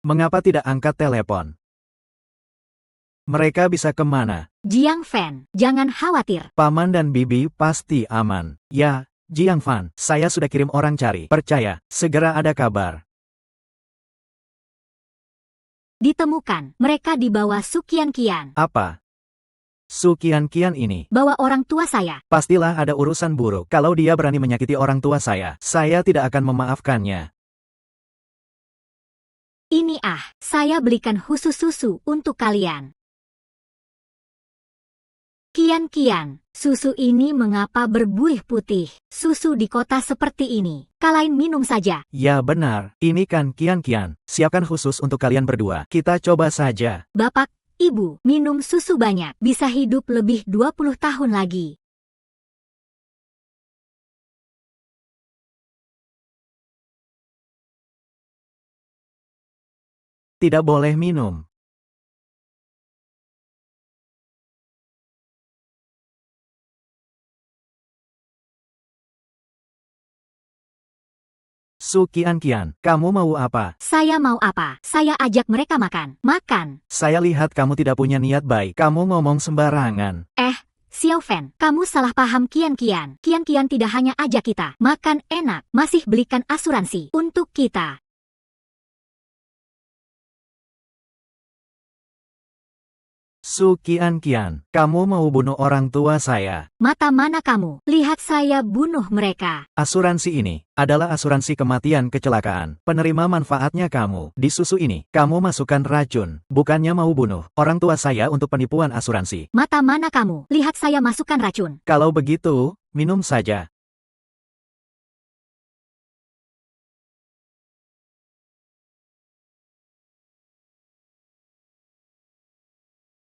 Mengapa tidak angkat telepon? Mereka bisa kemana? Jiang Fan, jangan khawatir. Paman dan Bibi pasti aman. Ya, Jiang Fan, saya sudah kirim orang cari. Percaya, segera ada kabar. Ditemukan, mereka dibawa Kian. Apa? Kian ini. Bawa orang tua saya. Pastilah ada urusan buruk. Kalau dia berani menyakiti orang tua saya tidak akan memaafkannya. Ini saya belikan khusus susu untuk kalian. Kian, susu ini mengapa berbuih putih? Susu di kota seperti ini, kalian minum saja. Ya benar, ini kan Kian. Siapkan khusus untuk kalian berdua. Kita coba saja. Bapak, Ibu, minum susu banyak, bisa hidup lebih 20 tahun lagi. Tidak boleh minum. Kian, kamu mau apa? Saya mau apa? Saya ajak mereka makan. Makan. Saya lihat kamu tidak punya niat baik. Kamu ngomong sembarangan. Xiao Fan, kamu salah paham Kian. Kian tidak hanya ajak kita makan enak, masih belikan asuransi untuk kita. Kian, kamu mau bunuh orang tua saya. Mata mana kamu? Lihat saya bunuh mereka. Asuransi ini adalah asuransi kematian kecelakaan. Penerima manfaatnya kamu. Di susu ini, kamu masukkan racun. Bukannya mau bunuh orang tua saya untuk penipuan asuransi. Mata mana kamu? Lihat saya masukkan racun. Kalau begitu, minum saja.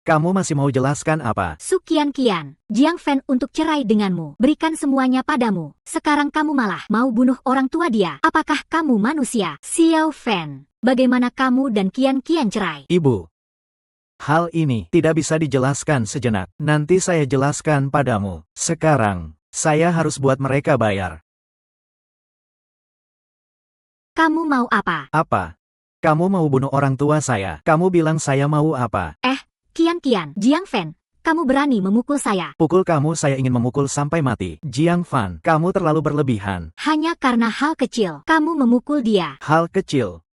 Kamu masih mau jelaskan apa? Kian, Jiang Fan untuk cerai denganmu. Berikan semuanya padamu. Sekarang kamu malah mau bunuh orang tua dia. Apakah kamu manusia? Xiao Fan, bagaimana kamu dan Kian cerai? Ibu, hal ini tidak bisa dijelaskan sejenak. Nanti saya jelaskan padamu. Sekarang, saya harus buat mereka bayar. Kamu mau apa? Apa? Kamu mau bunuh orang tua saya? Kamu bilang saya mau apa? Kian, Jiang Fan, kamu berani memukul saya. Pukul kamu, saya ingin memukul sampai mati. Jiang Fan, kamu terlalu berlebihan. Hanya karena hal kecil, kamu memukul dia. Hal kecil.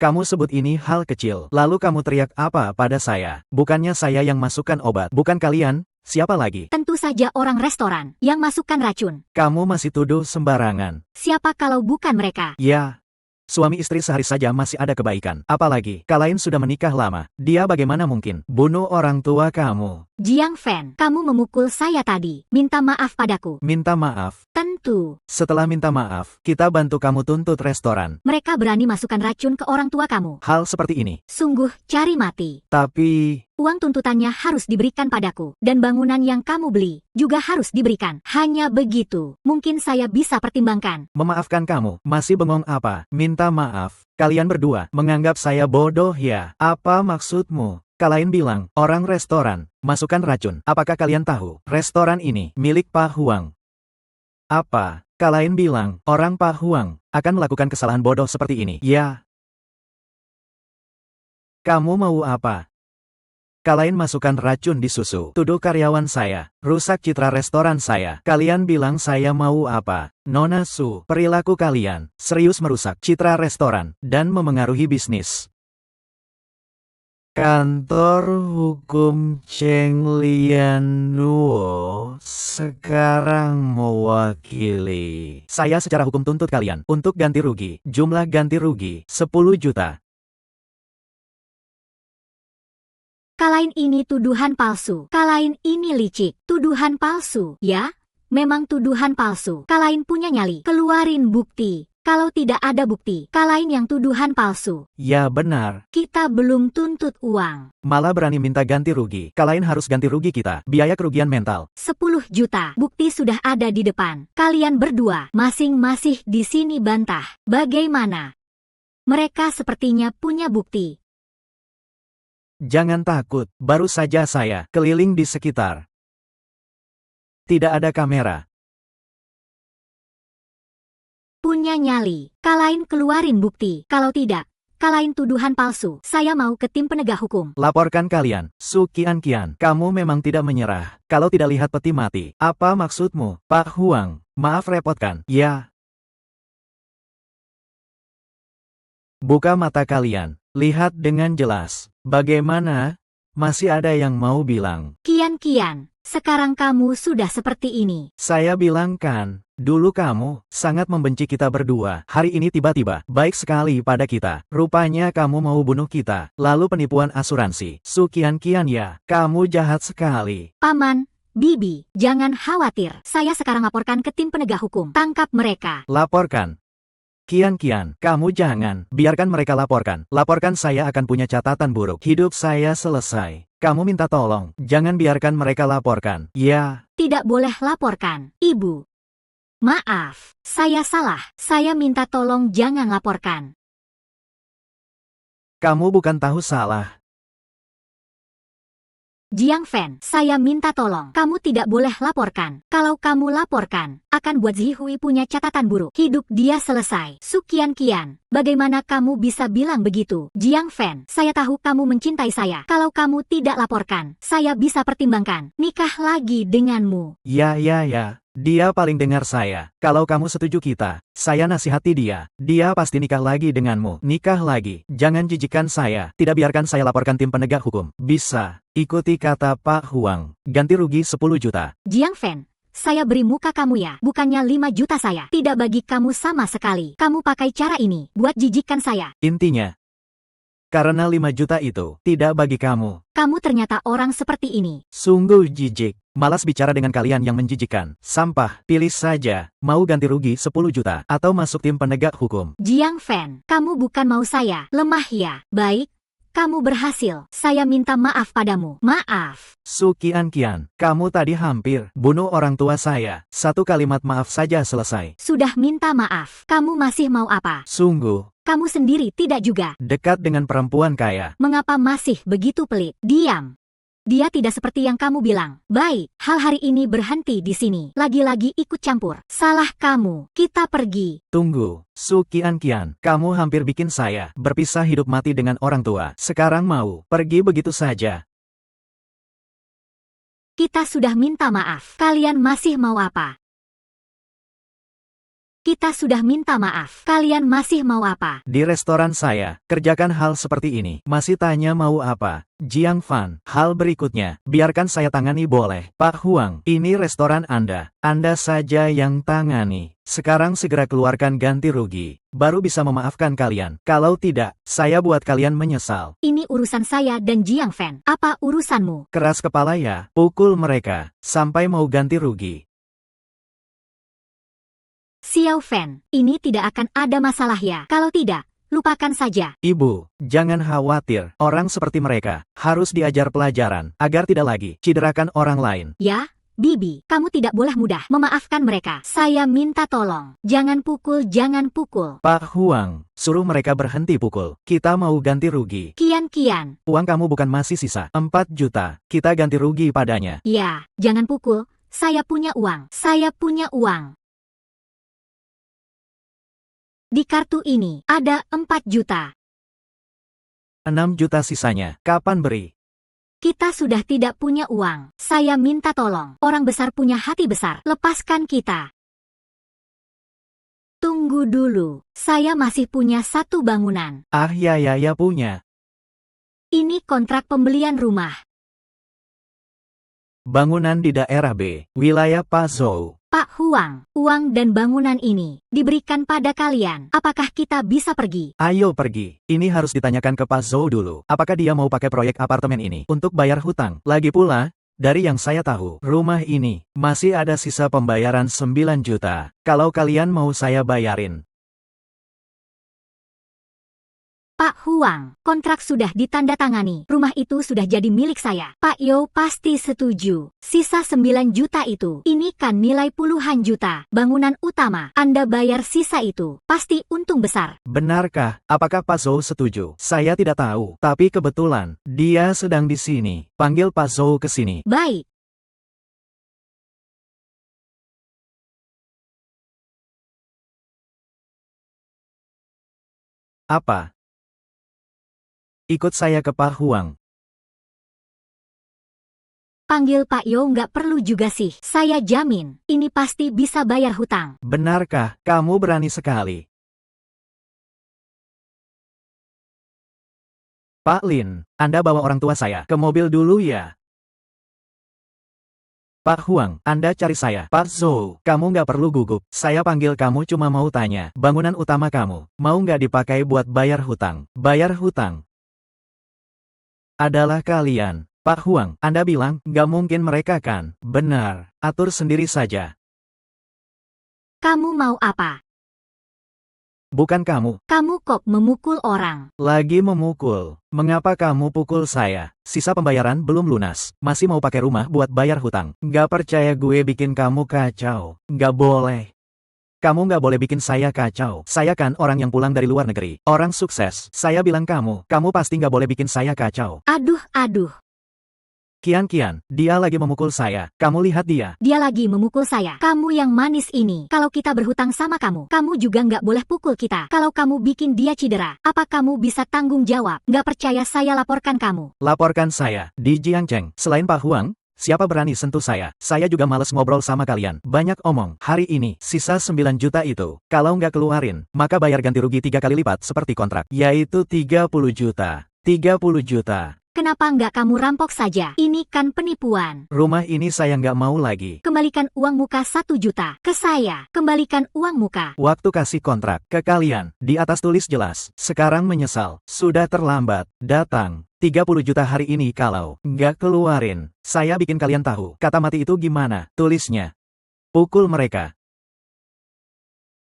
Kamu sebut ini hal kecil. Lalu kamu teriak apa pada saya? Bukannya saya yang masukkan obat. Bukan kalian? Siapa lagi? Tentu saja orang restoran yang masukkan racun. Kamu masih tuduh sembarangan. Siapa kalau bukan mereka? Ya. Suami istri sehari saja masih ada kebaikan. Apalagi, kalian sudah menikah lama. Dia bagaimana mungkin bunuh orang tua kamu? Jiang Fan, kamu memukul saya tadi. Minta maaf padaku. Minta maaf. Tentu. Setelah minta maaf, kita bantu kamu tuntut restoran. Mereka berani masukkan racun ke orang tua kamu. Hal seperti ini. Sungguh cari mati. Tapi, Uang tuntutannya harus diberikan padaku. Dan bangunan yang kamu beli juga harus diberikan. Hanya begitu. Mungkin saya bisa pertimbangkan. memaafkan kamu. Masih bengong apa? Minta maaf. Kalian berdua menganggap saya bodoh ya? Apa maksudmu? Kalian bilang, orang restoran, masukkan racun. Apakah kalian tahu, restoran ini milik Pak Huang? Apa? Kalian bilang, orang Pak Huang akan melakukan kesalahan bodoh seperti ini? Ya. Kamu mau apa? Kalian masukkan racun di susu. Tuduh karyawan saya. Rusak citra restoran saya. Kalian bilang saya mau apa? Nona Su, perilaku kalian serius merusak citra restoran dan memengaruhi bisnis. Kantor Hukum Cheng Lian Nuo sekarang mewakili. Saya secara hukum tuntut kalian untuk ganti rugi. Jumlah ganti rugi 10 juta. Kalain ini tuduhan palsu. Kalain ini licik. Tuduhan palsu, ya? Memang tuduhan palsu. Kalain punya nyali. Keluarin bukti. Kalau tidak ada bukti, kalain yang tuduhan palsu. Ya benar. Kita belum tuntut uang. Malah berani minta ganti rugi. Kalian harus ganti rugi kita. Biaya kerugian mental. 10 juta. Bukti sudah ada di depan. Kalian berdua masing-masing di sini bantah. Bagaimana? Mereka sepertinya punya bukti. Jangan takut, baru saja saya keliling di sekitar. Tidak ada kamera. Punya nyali. Kalain keluarin bukti. Kalau tidak, kalain tuduhan palsu. Saya mau ke tim penegak hukum. Laporkan kalian. Su Qian, kamu memang tidak menyerah. Kalau tidak lihat peti mati. Apa maksudmu, Pak Huang? Maaf repotkan. Ya. Buka mata kalian. Lihat dengan jelas. Bagaimana? Masih ada yang mau bilang. Kian, sekarang kamu sudah seperti ini. Saya bilang kan, dulu kamu sangat membenci kita berdua. Hari ini tiba-tiba baik sekali pada kita. Rupanya kamu mau bunuh kita. Lalu penipuan asuransi. Su Qian ya, kamu jahat sekali. Paman, Bibi, jangan khawatir. Saya sekarang laporkan ke tim penegak hukum. Tangkap mereka. Laporkan. Kian, kamu jangan biarkan mereka laporkan. Laporkan, saya akan punya catatan buruk. Hidup saya selesai. Kamu minta tolong, jangan biarkan mereka laporkan. Ya. Tidak boleh laporkan, Ibu. Maaf, saya salah. Saya minta tolong jangan laporkan. Kamu bukan tahu salah. Jiang Fan, saya minta tolong. Kamu tidak boleh laporkan. Kalau kamu laporkan, akan buat Zihui punya catatan buruk. Hidup dia selesai. Su Qian, bagaimana kamu bisa bilang begitu? Jiang Fan, saya tahu kamu mencintai saya. Kalau kamu tidak laporkan, saya bisa pertimbangkan nikah lagi denganmu. Ya. Dia paling dengar saya. Kalau kamu setuju saya nasihati dia. Dia pasti nikah lagi denganmu. Nikah lagi. Jangan jijikkan saya. Tidak biarkan saya laporkan tim penegak hukum. Bisa. Ikuti kata Pak Huang. Ganti rugi 10 juta. Jiang Fan, saya beri muka kamu ya. Bukannya 5 juta saya. Tidak bagi kamu sama sekali. Kamu pakai cara ini buat jijikkan saya. Intinya, karena 5 juta itu tidak bagi kamu. Kamu ternyata orang seperti ini. Sungguh jijik. Malas bicara dengan kalian yang menjijikkan. Sampah. Pilih saja. Mau ganti rugi 10 juta atau masuk tim penegak hukum. Jiang Fan, kamu bukan mau saya lemah ya? Baik, kamu berhasil. Saya minta maaf padamu. Maaf. Su Qian, kamu tadi hampir bunuh orang tua saya. Satu kalimat maaf saja selesai. Sudah minta maaf. Kamu masih mau apa? Sungguh. Kamu sendiri tidak juga dekat dengan perempuan kaya. Mengapa masih begitu pelit? Diam. Dia tidak seperti yang kamu bilang. Baik, hal hari ini berhenti di sini. Lagi-lagi ikut campur. Salah kamu. Kita pergi. Tunggu, Su Qian, kamu hampir bikin saya berpisah hidup mati dengan orang tua. Sekarang mau pergi begitu saja. Kita sudah minta maaf. Kalian masih mau apa? Kita sudah minta maaf. Kalian masih mau apa? Di restoran saya, kerjakan hal seperti ini. Masih tanya mau apa? Jiang Fan, hal berikutnya, biarkan saya tangani boleh. Pak Huang, ini restoran Anda. Anda saja yang tangani. Sekarang segera keluarkan ganti rugi. Baru bisa memaafkan kalian. Kalau tidak, saya buat kalian menyesal. Ini urusan saya dan Jiang Fan. Apa urusanmu? Keras kepala ya, pukul mereka. Sampai mau ganti rugi. Xiao Fan, ini tidak akan ada masalah ya. Kalau tidak, lupakan saja. Ibu, jangan khawatir. Orang seperti mereka harus diajar pelajaran agar tidak lagi cederakan orang lain. Ya, Bibi, kamu tidak boleh mudah memaafkan mereka. Saya minta tolong. Jangan pukul, jangan pukul. Pak Huang, suruh mereka berhenti pukul. Kita mau ganti rugi. Kian. Uang kamu bukan masih sisa 4 juta. Kita ganti rugi padanya. Ya, jangan pukul. Saya punya uang. Saya punya uang. Di kartu ini ada 4 juta. 6 juta sisanya. Kapan beri? Kita sudah tidak punya uang. Saya minta tolong. Orang besar punya hati besar. Lepaskan kita. Tunggu dulu. Saya masih punya 1 bangunan. Ah ya punya. Ini kontrak pembelian rumah. Bangunan di daerah B, wilayah Pazhou. Pak Huang, uang dan bangunan ini diberikan pada kalian. Apakah kita bisa pergi? Ayo pergi. Ini harus ditanyakan ke Pak Zhou dulu. Apakah dia mau pakai proyek apartemen ini untuk bayar hutang? Lagi pula, dari yang saya tahu, rumah ini masih ada sisa pembayaran 9 juta. Kalau kalian mau saya bayarin. Pak Huang, kontrak sudah ditandatangani. Rumah itu sudah jadi milik saya. Pak Yo pasti setuju. Sisa 9 juta itu, ini kan nilai puluhan juta. Bangunan utama, Anda bayar sisa itu. Pasti untung besar. Benarkah? Apakah Pak Zhou setuju? Saya tidak tahu. Tapi kebetulan, dia sedang di sini. Panggil Pak Zhou ke sini. Baik. Apa? Ikut saya ke Pak Huang. Panggil Pak Yo nggak perlu juga sih. Saya jamin, ini pasti bisa bayar hutang. Benarkah? Kamu berani sekali. Pak Lin, Anda bawa orang tua saya ke mobil dulu ya. Pak Huang, Anda cari saya. Pak Zhou, kamu nggak perlu gugup. Saya panggil kamu cuma mau tanya, bangunan utama kamu, mau nggak dipakai buat bayar hutang? Bayar hutang adalah kalian. Pak Huang, Anda bilang, nggak mungkin mereka kan? Benar, atur sendiri saja. Kamu mau apa? Bukan kamu. Kamu kok memukul orang? Lagi memukul. Mengapa kamu pukul saya? Sisa pembayaran belum lunas. Masih mau pakai rumah buat bayar hutang. Nggak percaya gue bikin kamu kacau. Nggak boleh. Kamu nggak boleh bikin saya kacau. Saya kan orang yang pulang dari luar negeri. Orang sukses. Saya bilang kamu pasti nggak boleh bikin saya kacau. Aduh. Kian, dia lagi memukul saya. Kamu lihat dia. Dia lagi memukul saya. Kamu yang manis ini. Kalau kita berhutang sama kamu juga nggak boleh pukul kita. Kalau kamu bikin dia cedera, apa kamu bisa tanggung jawab? Nggak percaya saya laporkan kamu. Laporkan saya. Di Jiangcheng. Selain Pak Huang, siapa berani sentuh saya? Saya juga males ngobrol sama kalian. Banyak omong. Hari ini, sisa 9 juta itu. Kalau nggak keluarin, maka bayar ganti rugi 3 kali lipat seperti kontrak. Yaitu 30 juta. 30 juta. Kenapa nggak kamu rampok saja? Ini kan penipuan. Rumah ini saya nggak mau lagi. Kembalikan uang muka 1 juta ke saya. Kembalikan uang muka. Waktu kasih kontrak ke kalian. Di atas tulis jelas. Sekarang menyesal. Sudah terlambat. Datang. 30 juta hari ini kalau nggak keluarin. Saya bikin kalian tahu. Kata mati itu gimana? Tulisnya. Pukul mereka.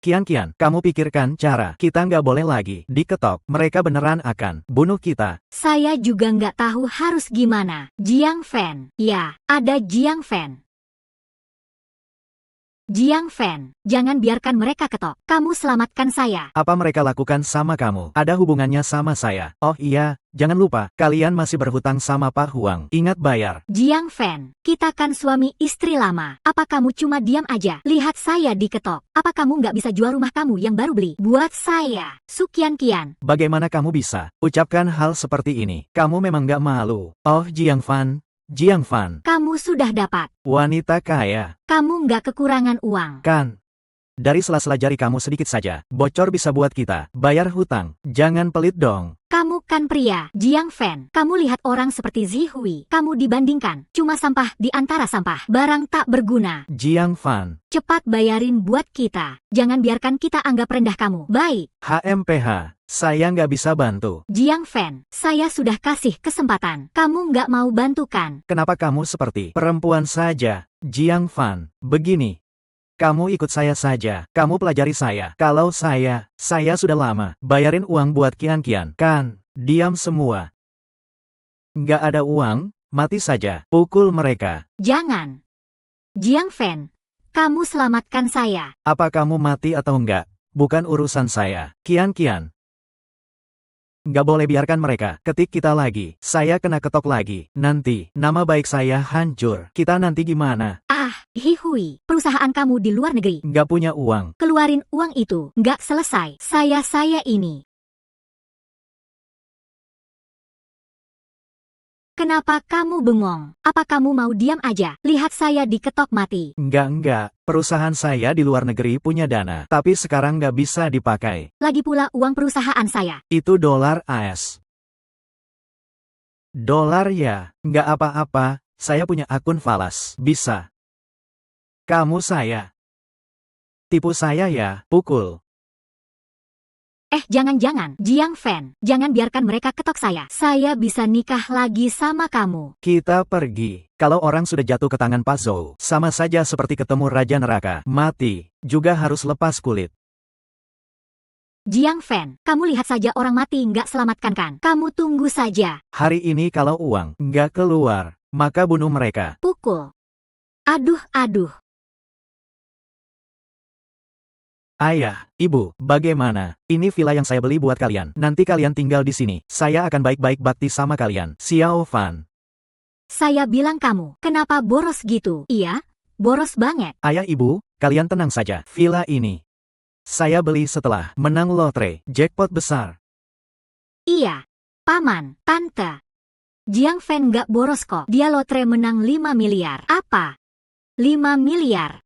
Kian, kamu pikirkan cara. Kita nggak boleh lagi diketok. Mereka beneran akan bunuh kita. Saya juga nggak tahu harus gimana. Jiang Fan. Ya, ada Jiang Fan. Jiang Fan, jangan biarkan mereka ketok. Kamu selamatkan saya. Apa mereka lakukan sama kamu? Ada hubungannya sama saya. Oh iya, jangan lupa, kalian masih berhutang sama Pak Huang. Ingat bayar. Jiang Fan, kita kan suami istri lama. Apa kamu cuma diam aja? Lihat saya diketok. Apa kamu nggak bisa jual rumah kamu yang baru beli? Buat saya. Sukian Kian. Bagaimana kamu bisa ucapkan hal seperti ini? Kamu memang nggak malu. Oh Jiang Fan, Jiang Fan, Kamu sudah dapat. wanita kaya. Kamu nggak kekurangan uang. Kan? Dari sela-sela jari kamu sedikit saja, bocor bisa buat kita bayar hutang. Jangan pelit dong. Kamu kan pria, Jiang Fan. Kamu lihat orang seperti Zihui. Kamu dibandingkan. Cuma sampah di antara sampah. Barang tak berguna. Jiang Fan, Cepat bayarin buat kita. Jangan biarkan kita anggap rendah kamu. Baik. HMPH, saya nggak bisa bantu. Jiang Fan, saya sudah kasih kesempatan. Kamu nggak mau bantukan. Kenapa kamu seperti perempuan saja? Jiang Fan, begini. Kamu ikut saya saja, kamu pelajari saya. Kalau saya sudah lama bayarin uang buat Kian-Kian. Kan, diam semua. Nggak ada uang, mati saja. Pukul mereka. Jangan. Jiang Fan, kamu selamatkan saya. Apa kamu mati atau enggak? Bukan urusan saya. Kian-Kian. Nggak boleh biarkan mereka ketik kita lagi. Saya kena ketok lagi. Nanti, nama baik saya hancur. Kita nanti gimana? Ah, Hihui, perusahaan kamu di luar negeri. Nggak punya uang. Keluarin uang itu. Nggak selesai. Saya ini. Kenapa kamu bengong? Apa kamu mau diam aja? Lihat saya diketok mati. Enggak. Perusahaan saya di luar negeri punya dana. Tapi sekarang nggak bisa dipakai. Lagi pula uang perusahaan saya. Itu dolar AS. Dolar ya, nggak apa-apa. Saya punya akun falas. Bisa. Kamu saya. Tipu saya ya, pukul. Jangan-jangan, Jiang Fan, jangan biarkan mereka ketok saya. Saya bisa nikah lagi sama kamu. Kita pergi. Kalau orang sudah jatuh ke tangan Pak Zhou, sama saja seperti ketemu Raja Neraka. Mati, juga harus lepas kulit. Jiang Fan, kamu lihat saja orang mati nggak selamatkan kan? Kamu tunggu saja. Hari ini kalau uang nggak keluar, maka bunuh mereka. Pukul. Aduh. Ayah, ibu, bagaimana? Ini villa yang saya beli buat kalian. Nanti kalian tinggal di sini. Saya akan baik-baik bakti sama kalian. Xiao Fan. Saya bilang kamu, kenapa boros gitu? Iya, boros banget. Ayah ibu, kalian tenang saja. Villa ini saya beli setelah menang lotre, jackpot besar. Iya, paman, tante. Jiang Fan nggak boros kok. Dia lotre menang 5 miliar. Apa? 5 miliar.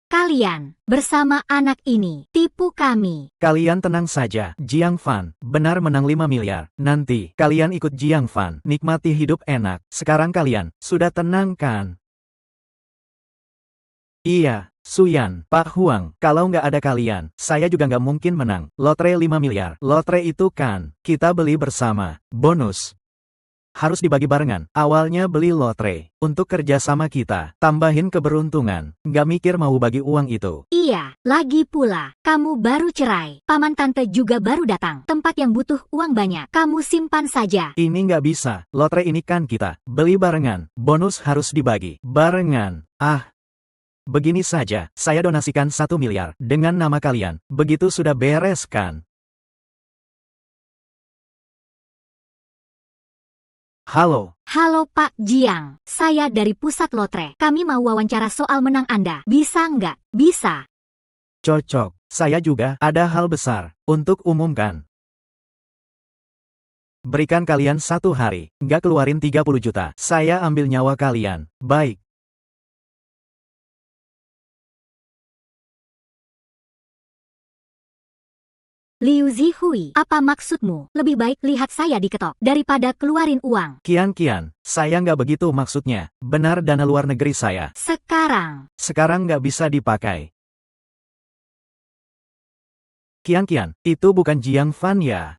Kalian, bersama anak ini, tipu kami. Kalian tenang saja, Jiang Fan, benar menang 5 miliar. Nanti, kalian ikut Jiang Fan, nikmati hidup enak. Sekarang kalian, sudah tenang kan? Iya, Suyan, Pak Huang, kalau nggak ada kalian, saya juga nggak mungkin menang. Lotre 5 miliar. Lotre itu kan, kita beli bersama. Bonus. Harus dibagi barengan. Awalnya beli lotre, untuk kerja sama kita. Tambahin keberuntungan. Nggak mikir mau bagi uang itu. Iya, lagi pula, kamu baru cerai. Paman tante juga baru datang. Tempat yang butuh uang banyak, kamu simpan saja. Ini nggak bisa. Lotre ini kan kita. Beli barengan. Bonus harus dibagi. Barengan. Begini saja. Saya donasikan 1 miliar. Dengan nama kalian. Begitu sudah beres kan? Halo. Halo Pak Jiang, saya dari pusat lotre. Kami mau wawancara soal menang Anda. Bisa nggak? Bisa. Cocok. Saya juga ada hal besar untuk umumkan. Berikan kalian 1 hari, nggak keluarin 30 juta. Saya ambil nyawa kalian. Baik. Liu Zihui, apa maksudmu? Lebih baik lihat saya diketok daripada keluarin uang. Kian, saya nggak begitu maksudnya. Benar dana luar negeri saya. Sekarang nggak bisa dipakai. Kian, itu bukan Jiang Fan ya?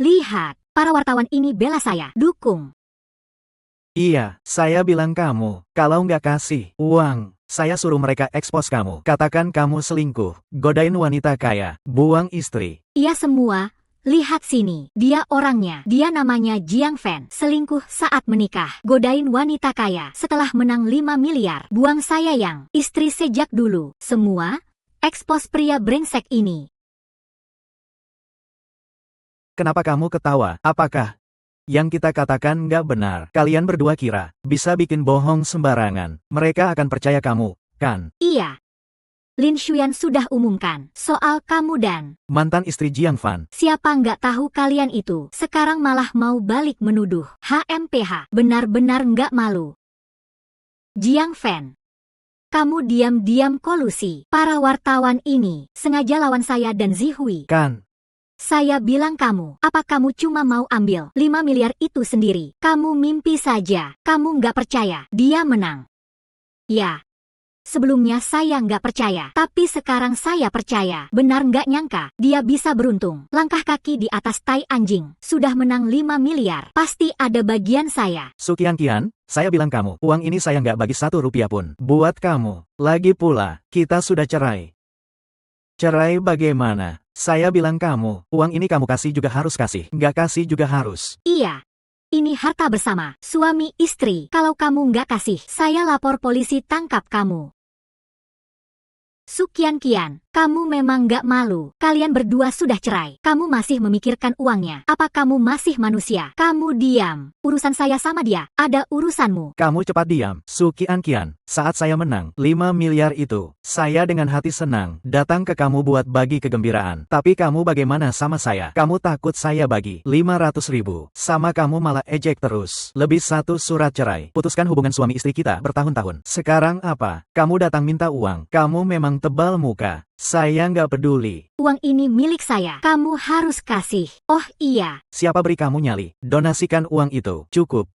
Lihat, para wartawan ini bela saya. Dukung. Iya, saya bilang kamu, kalau nggak kasih uang, saya suruh mereka ekspos kamu. Katakan kamu selingkuh, godain wanita kaya, buang istri. Iya semua. Lihat sini, dia orangnya. Dia namanya Jiang Fan. Selingkuh saat menikah. Godain wanita kaya. Setelah menang 5 miliar. Buang saya yang istri sejak dulu. Semua, ekspos pria brengsek ini. Kenapa kamu ketawa? Apakah yang kita katakan nggak benar? Kalian berdua kira bisa bikin bohong sembarangan. Mereka akan percaya kamu, kan? Iya. Lin Xuyan sudah umumkan soal kamu dan Mantan istri Jiang Fan. siapa nggak tahu kalian itu. Sekarang malah mau balik menuduh. HMPH. Benar-benar nggak malu. Jiang Fan. Kamu diam-diam kolusi. Para wartawan ini sengaja lawan saya dan Zihui. Kan? Saya bilang kamu, apa kamu cuma mau ambil 5 miliar itu sendiri? Kamu mimpi saja, kamu nggak percaya, dia menang. Ya, sebelumnya saya nggak percaya, tapi sekarang saya percaya. Benar nggak nyangka, dia bisa beruntung. Langkah kaki di atas tai anjing, sudah menang 5 miliar. Pasti ada bagian saya. Sukian Kian, saya bilang kamu, uang ini saya nggak bagi 1 rupiah pun. Buat kamu. Lagi pula, kita sudah cerai. Cerai bagaimana? Saya bilang kamu, uang ini kamu kasih juga harus kasih. Nggak kasih juga harus. Iya. Ini harta bersama, suami istri. Kalau kamu nggak kasih, saya lapor polisi tangkap kamu. Sukian Kian, kamu memang nggak malu. Kalian berdua sudah cerai. Kamu masih memikirkan uangnya. Apa kamu masih manusia? Kamu diam. Urusan saya sama dia, ada urusanmu. Kamu cepat diam. Sukian Kian, saat saya menang 5 miliar itu, saya dengan hati senang datang ke kamu buat bagi kegembiraan. Tapi kamu bagaimana sama saya? Kamu takut saya bagi 500 ribu. Sama kamu malah ejek terus. Lebih 1 surat cerai. Putuskan hubungan suami istri kita bertahun-tahun. Sekarang apa? Kamu datang minta uang. Kamu memang tebal muka. Saya nggak peduli. Uang ini milik saya. Kamu harus kasih. Oh iya. Siapa beri kamu nyali? Donasikan uang itu. Cukup.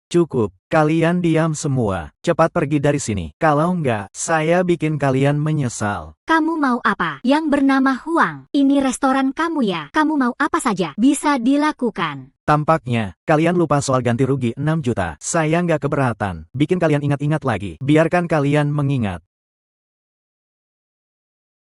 Cukup. Kalian diam semua. Cepat pergi dari sini. Kalau nggak, saya bikin kalian menyesal. Kamu mau apa? Yang bernama Huang. Ini restoran kamu ya. Kamu mau apa saja bisa dilakukan. Tampaknya, kalian lupa soal ganti rugi 6 juta. Saya nggak keberatan. Bikin kalian ingat-ingat lagi. Biarkan kalian mengingat.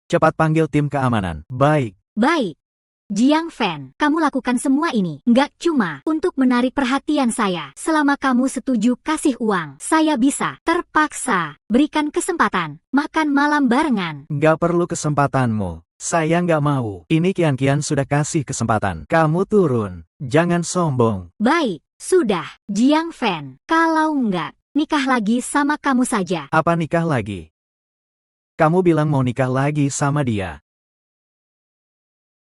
Cepat panggil tim keamanan. Baik. Baik. Jiang Fan, kamu lakukan semua ini nggak cuma untuk menarik perhatian saya. Selama kamu setuju kasih uang, saya bisa terpaksa berikan kesempatan makan malam barengan. Nggak perlu kesempatanmu. Saya nggak mau. Ini Kian-Kian sudah kasih kesempatan. Kamu turun. Jangan sombong. Baik, sudah. Jiang Fan, kalau nggak, nikah lagi sama kamu saja. Apa nikah lagi? Kamu bilang mau nikah lagi sama dia.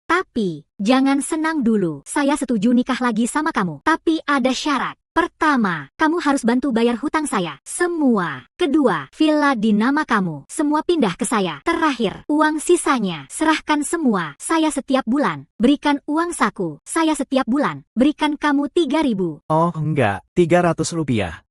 Tapi, jangan senang dulu. Saya setuju nikah lagi sama kamu. Tapi ada syarat. Pertama, kamu harus bantu bayar hutang saya. Semua. Kedua, villa di nama kamu. Semua pindah ke saya. Terakhir, uang sisanya. Serahkan semua. Saya setiap bulan. Berikan uang saku. Saya setiap bulan. Berikan kamu 3.000. Oh enggak, 300 rupiah.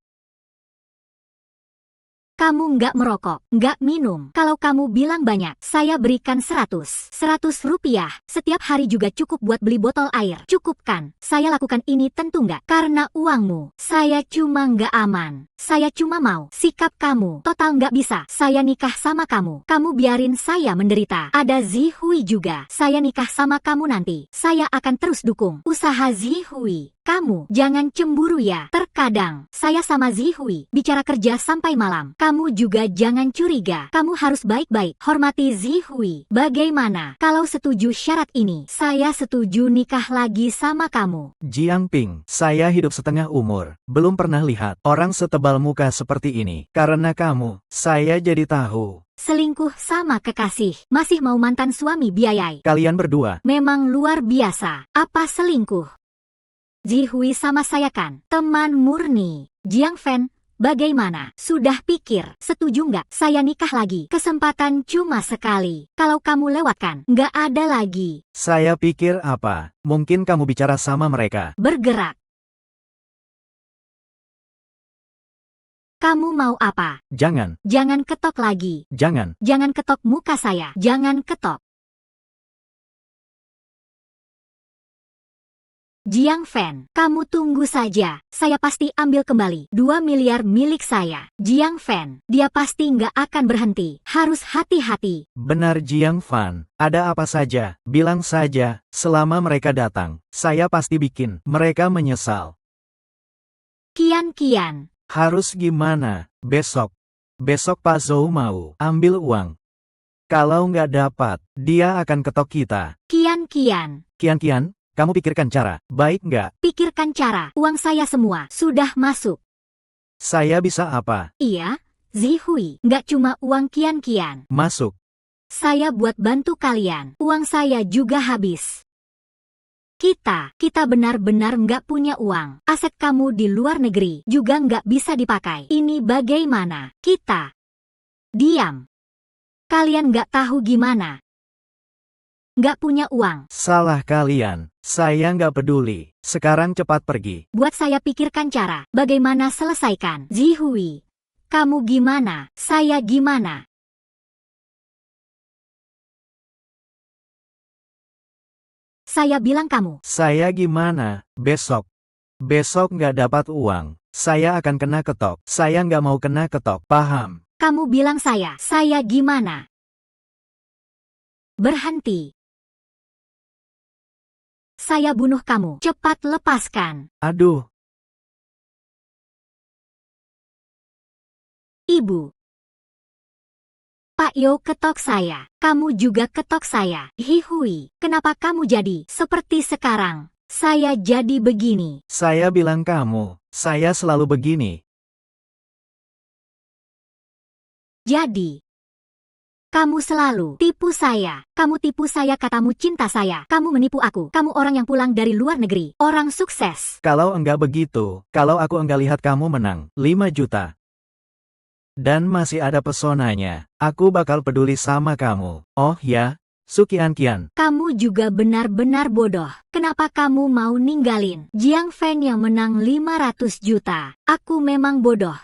Kamu nggak merokok, nggak minum. Kalau kamu bilang banyak, saya berikan 100. 100 rupiah. Setiap hari juga cukup buat beli botol air. Cukup kan? Saya lakukan ini tentu nggak karena uangmu. Saya cuma nggak aman. Saya cuma mau sikap kamu. Total nggak bisa. Saya nikah sama kamu. Kamu biarin saya menderita. Ada Zihui juga. Saya nikah sama kamu nanti. Saya akan terus dukung usaha Zihui. Kamu jangan cemburu ya. Terkadang saya sama Zihui bicara kerja sampai malam. Kamu juga jangan curiga. Kamu harus baik-baik hormati Zihui. Bagaimana kalau setuju syarat ini? Saya setuju nikah lagi sama kamu. Jiang Ping, saya hidup setengah umur. Belum pernah lihat orang setebal muka seperti ini. Karena kamu, saya jadi tahu. Selingkuh sama kekasih. Masih mau mantan suami biayai. Kalian berdua. Memang luar biasa. Apa selingkuh? Zihui sama saya kan teman murni. Jiang Fan, bagaimana? Sudah pikir, setuju nggak saya nikah lagi? Kesempatan cuma sekali. Kalau kamu lewatkan, nggak ada lagi. Saya pikir apa? Mungkin kamu bicara sama mereka. Bergerak. Kamu mau apa? Jangan. Jangan ketok lagi. Jangan. Jangan ketok muka saya. Jangan ketok. Jiang Fan, kamu tunggu saja. Saya pasti ambil kembali 2 miliar milik saya. Jiang Fan, dia pasti nggak akan berhenti. Harus hati-hati. Benar Jiang Fan, ada apa saja, bilang saja, selama mereka datang, saya pasti bikin mereka menyesal. Kian. Harus gimana? Besok Pak Zhou mau ambil uang. Kalau nggak dapat, dia akan ketok kita. Kian. Kian, kamu pikirkan cara, baik nggak? Pikirkan cara, uang saya semua sudah masuk. Saya bisa apa? Iya, Zihui, nggak cuma uang Kian. Masuk. Saya buat bantu kalian, uang saya juga habis. Kita benar-benar nggak punya uang. Aset kamu di luar negeri juga nggak bisa dipakai. Ini bagaimana? Kita diam. Kalian nggak tahu gimana? Nggak punya uang. Salah kalian, saya nggak peduli. Sekarang cepat pergi. Buat saya pikirkan cara, bagaimana selesaikan. Zihui, kamu gimana? Saya gimana? Saya bilang kamu. Saya gimana? Besok nggak dapat uang. Saya akan kena ketok. Saya nggak mau kena ketok, paham? Kamu bilang saya gimana? Berhenti. Saya bunuh kamu. Cepat lepaskan. Aduh. Ibu. Pak Yo ketok saya. Kamu juga ketok saya. Hihui, kenapa kamu jadi seperti sekarang? Saya jadi begini. Saya bilang kamu, saya selalu begini. Jadi, kamu selalu tipu saya. Kamu tipu saya, katamu cinta saya. Kamu menipu aku. Kamu orang yang pulang dari luar negeri. Orang sukses. Kalau enggak begitu, kalau aku enggak lihat kamu menang 5 juta. Dan masih ada pesonanya, aku bakal peduli sama kamu. Oh ya, Sukian Kian. Kamu juga benar-benar bodoh. Kenapa kamu mau ninggalin Jiang Fan yang menang 500 juta? Aku memang bodoh.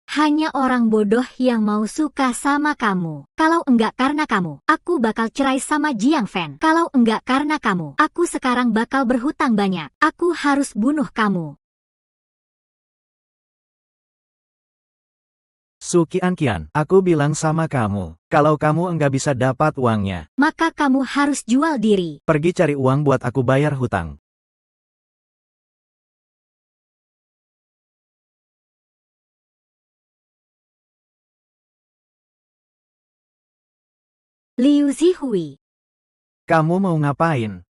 Hanya orang bodoh yang mau suka sama kamu. Kalau enggak karena kamu, aku bakal cerai sama Jiang Fan. Kalau enggak karena kamu, aku sekarang bakal berhutang banyak. Aku harus bunuh kamu. Sukian Kian, aku bilang sama kamu, kalau kamu enggak bisa dapat uangnya, maka kamu harus jual diri. Pergi cari uang buat aku bayar hutang. Liu Zihui. Kamu mau ngapain?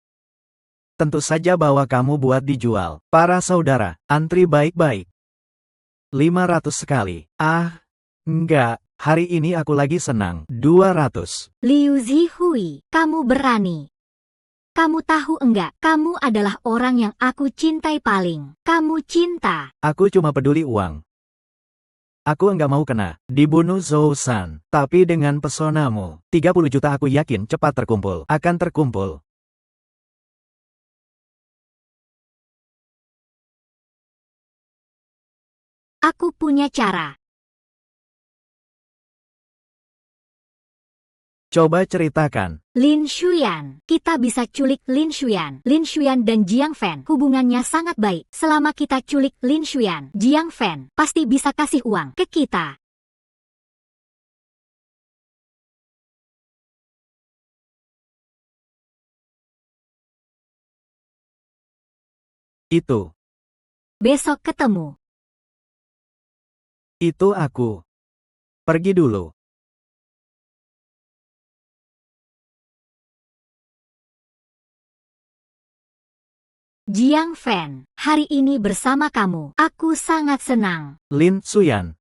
Tentu saja bahwa kamu buat dijual. Para saudara, antri baik-baik. 500 sekali. Ah, enggak. Hari ini aku lagi senang. 200. Liu Zihui, kamu berani. Kamu tahu enggak, kamu adalah orang yang aku cintai paling. Kamu cinta. Aku cuma peduli uang. Aku enggak mau kena dibunuh Zhou-san. Tapi dengan pesonamu, 30 juta aku yakin cepat terkumpul. Akan terkumpul. Aku punya cara. Coba ceritakan. Lin Shuyan, kita bisa culik Lin Shuyan. Lin Shuyan dan Jiang Fan hubungannya sangat baik. Selama kita culik Lin Shuyan, Jiang Fan pasti bisa kasih uang ke kita. Itu. Besok ketemu. Itu aku. Pergi dulu. Jiang Fan, hari ini bersama kamu, aku sangat senang. Lin Shuyan.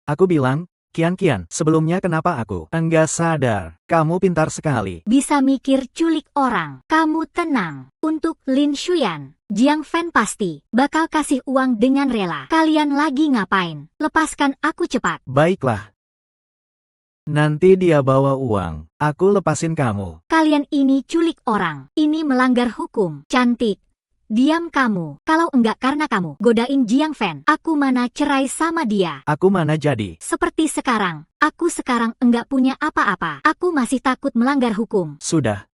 Aku bilang, Kian, sebelumnya kenapa aku enggak sadar? Kamu pintar sekali. Bisa mikir culik orang. Kamu tenang. Untuk Lin Shuyan, Jiang Fan pasti bakal kasih uang dengan rela. Kalian lagi ngapain? Lepaskan aku cepat. Baiklah. Nanti dia bawa uang. Aku lepasin kamu. Kalian ini culik orang. Ini melanggar hukum. Cantik. Diam kamu. Kalau enggak karena kamu godain Jiang Fan, aku mana cerai sama dia. Aku mana jadi. Seperti sekarang, Aku sekarang enggak punya apa-apa. Aku masih takut melanggar hukum. Sudah,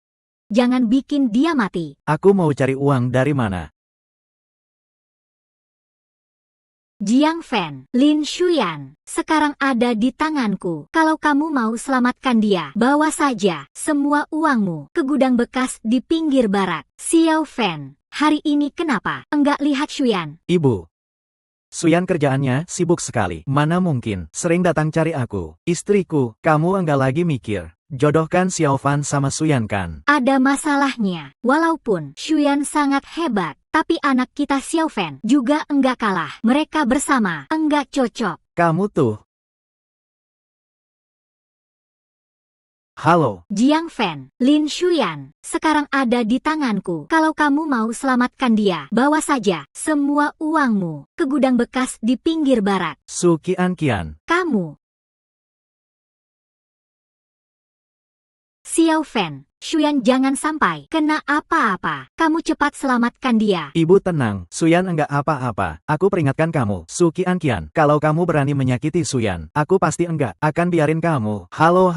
Jangan bikin dia mati. aku mau cari uang dari mana? Jiang Fan, Lin Shuyan, sekarang ada di tanganku. Kalau kamu mau selamatkan dia, bawa saja semua uangmu ke gudang bekas di pinggir barat. Xiao Fan, hari ini kenapa enggak lihat Shuyan? Ibu. Suyan kerjaannya sibuk sekali. Mana mungkin, sering datang cari aku. Istriku, kamu enggak lagi mikir. Jodohkan Xiao Fan sama Suyan kan? Ada masalahnya. Walaupun Shuyan sangat hebat, tapi anak kita Xiao Fan juga enggak kalah. Mereka bersama enggak cocok. Kamu tuh. Halo, Jiang Fan, Lin Shuyan, sekarang ada di tanganku. Kalau kamu mau selamatkan dia, bawa saja semua uangmu ke gudang bekas di pinggir barat. Su Qian. Kamu. Xiao Fan, Shuyan jangan sampai kena apa-apa. Kamu cepat selamatkan dia. Ibu tenang, Suyan enggak apa-apa. Aku peringatkan kamu, Su Qian. Kalau kamu berani menyakiti Suyan, aku pasti enggak akan biarin kamu. Halo.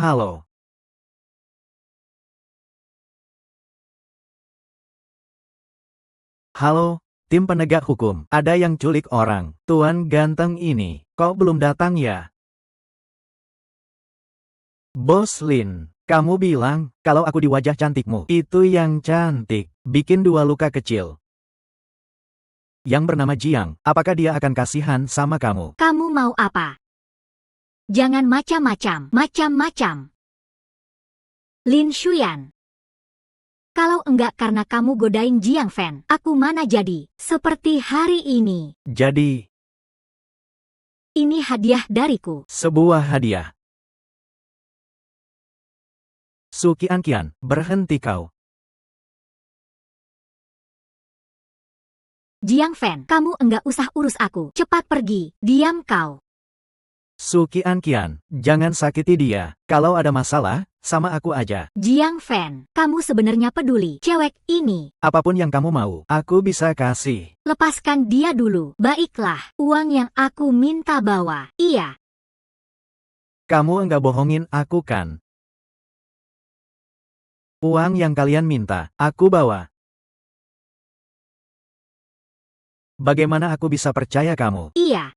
Halo, tim penegak hukum. Ada yang culik orang. Tuan ganteng ini, kok belum datang ya? Bos Lin, kamu bilang, kalau aku di wajah cantikmu, itu yang cantik, bikin 2 luka kecil. Yang bernama Jiang, apakah dia akan kasihan sama kamu? Kamu mau apa? Jangan macam-macam. Lin Shuyan. Kalau enggak karena kamu godain Jiang Fan, aku mana jadi seperti hari ini. Jadi, Ini hadiah dariku. sebuah hadiah. Su Qian, berhenti kau. Jiang Fan, kamu enggak usah urus aku. Cepat pergi, diam kau. Su Qian, jangan sakiti dia. Kalau ada masalah, sama aku aja. Jiang Fan, kamu sebenarnya peduli cewek ini. Apapun yang kamu mau, aku bisa kasih. Lepaskan dia dulu. Baiklah, uang yang aku minta bawa. Iya. Kamu enggak bohongin aku kan? Uang yang kalian minta, aku bawa. Bagaimana aku bisa percaya kamu? Iya.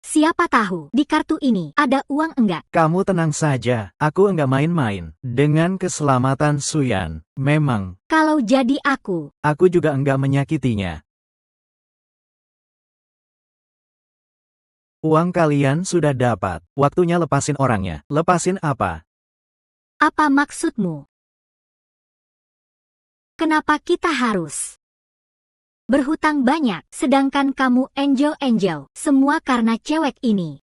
Siapa tahu di kartu ini ada uang enggak? Kamu tenang saja, aku enggak main-main. Dengan keselamatan Suyan, memang, Kalau jadi aku juga enggak menyakitinya. Uang kalian sudah dapat, waktunya lepasin orangnya. Lepasin apa? apa maksudmu? Kenapa kita harus berhutang banyak, sedangkan kamu angel, semua karena cewek ini.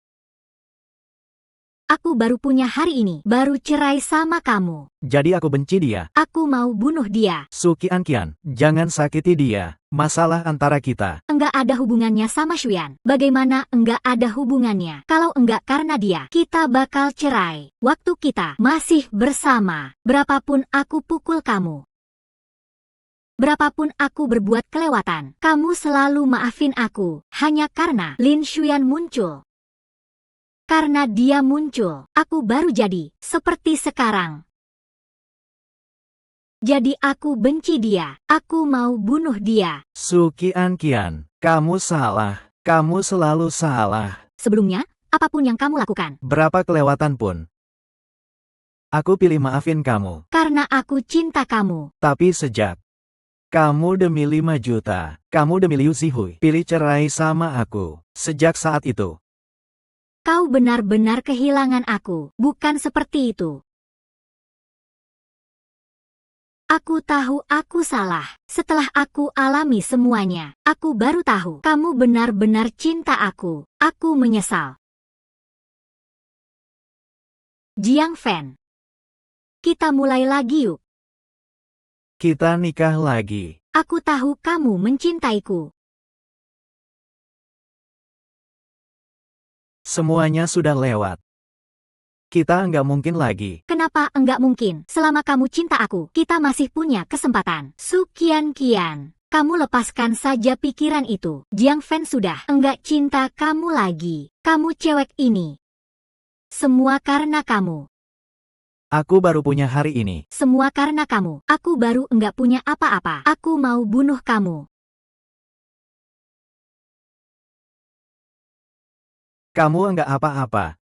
Aku baru punya hari ini, baru cerai sama kamu. Jadi aku benci dia. Aku mau bunuh dia. Su Qian, jangan sakiti dia. Masalah antara kita. Enggak ada hubungannya sama Shuyan. Bagaimana enggak ada hubungannya? Kalau enggak karena dia, kita bakal cerai. Waktu kita masih bersama. Berapapun aku pukul kamu, berapapun aku berbuat kelewatan, kamu selalu maafin aku. Hanya karena Lin Shuyan muncul. Karena dia muncul, aku baru jadi seperti sekarang. Jadi aku benci dia. Aku mau bunuh dia. Su Qian, kamu salah. Kamu selalu salah. Sebelumnya, apapun yang kamu lakukan, Berapa kelewatan pun, aku pilih maafin kamu. karena aku cinta kamu. Tapi sejak kamu demi 5 juta, kamu demi Liu Zihui, pilih cerai sama aku. Sejak saat itu, Kau benar-benar kehilangan aku. Bukan seperti itu. Aku tahu aku salah. Setelah aku alami semuanya, aku baru tahu kamu benar-benar cinta aku. Aku menyesal. Jiang Fan, kita mulai lagi yuk. kita nikah lagi. Aku tahu kamu mencintaiku. Semuanya sudah lewat. Kita nggak mungkin lagi. Kenapa enggak mungkin? Selama kamu cinta aku, kita masih punya kesempatan. Su Qian, kamu lepaskan saja pikiran itu. Jiang Fan sudah enggak cinta kamu lagi. Kamu cewek ini Semua karena kamu. Aku baru punya hari ini. Semua karena kamu. Aku baru enggak punya apa-apa. Aku mau bunuh kamu. Kamu enggak apa-apa.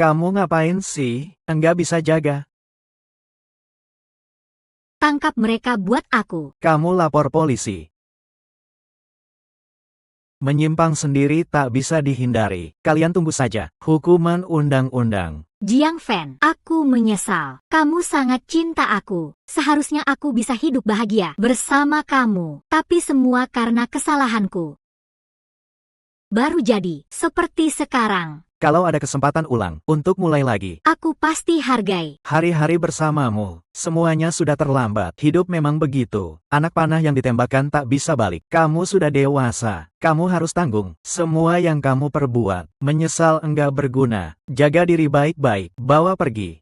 Kamu ngapain sih? Enggak bisa jaga. Tangkap mereka buat aku. Kamu lapor polisi. Menyimpang sendiri tak bisa dihindari. Kalian tunggu saja. Hukuman undang-undang. Jiang Fan, aku menyesal. Kamu sangat cinta aku. Seharusnya aku bisa hidup bahagia bersama kamu. Tapi semua karena kesalahanku. Baru jadi, seperti sekarang. Kalau ada kesempatan ulang, untuk mulai lagi. Aku pasti hargai. Hari-hari bersamamu, semuanya sudah terlambat. Hidup memang begitu. Anak panah yang ditembakkan tak bisa balik. Kamu sudah dewasa. Kamu harus tanggung semua yang kamu perbuat. Menyesal enggak berguna. Jaga diri baik-baik. Bawa pergi.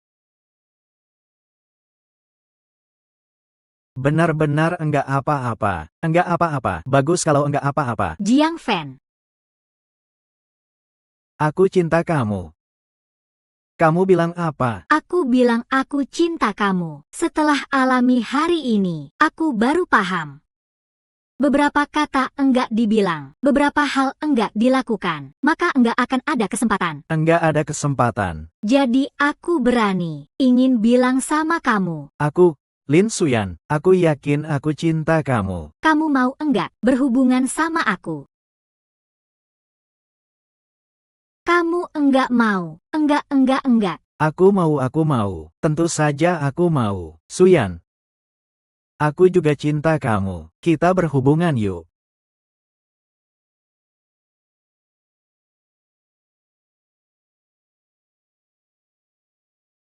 Benar-benar enggak apa-apa. Enggak apa-apa. Bagus kalau enggak apa-apa. Jiang Fan. Aku cinta kamu. Kamu bilang apa? Aku bilang aku cinta kamu. Setelah alami hari ini, aku baru paham. Beberapa kata enggak dibilang, beberapa hal enggak dilakukan, maka enggak akan ada kesempatan. Enggak ada kesempatan. Jadi aku berani, ingin bilang sama kamu. Aku, Lin Suyan, aku yakin aku cinta kamu. Kamu mau enggak berhubungan sama aku? Kamu enggak mau, enggak. Aku mau. Tentu saja aku mau. Suyan. Aku juga cinta kamu. Kita berhubungan yuk.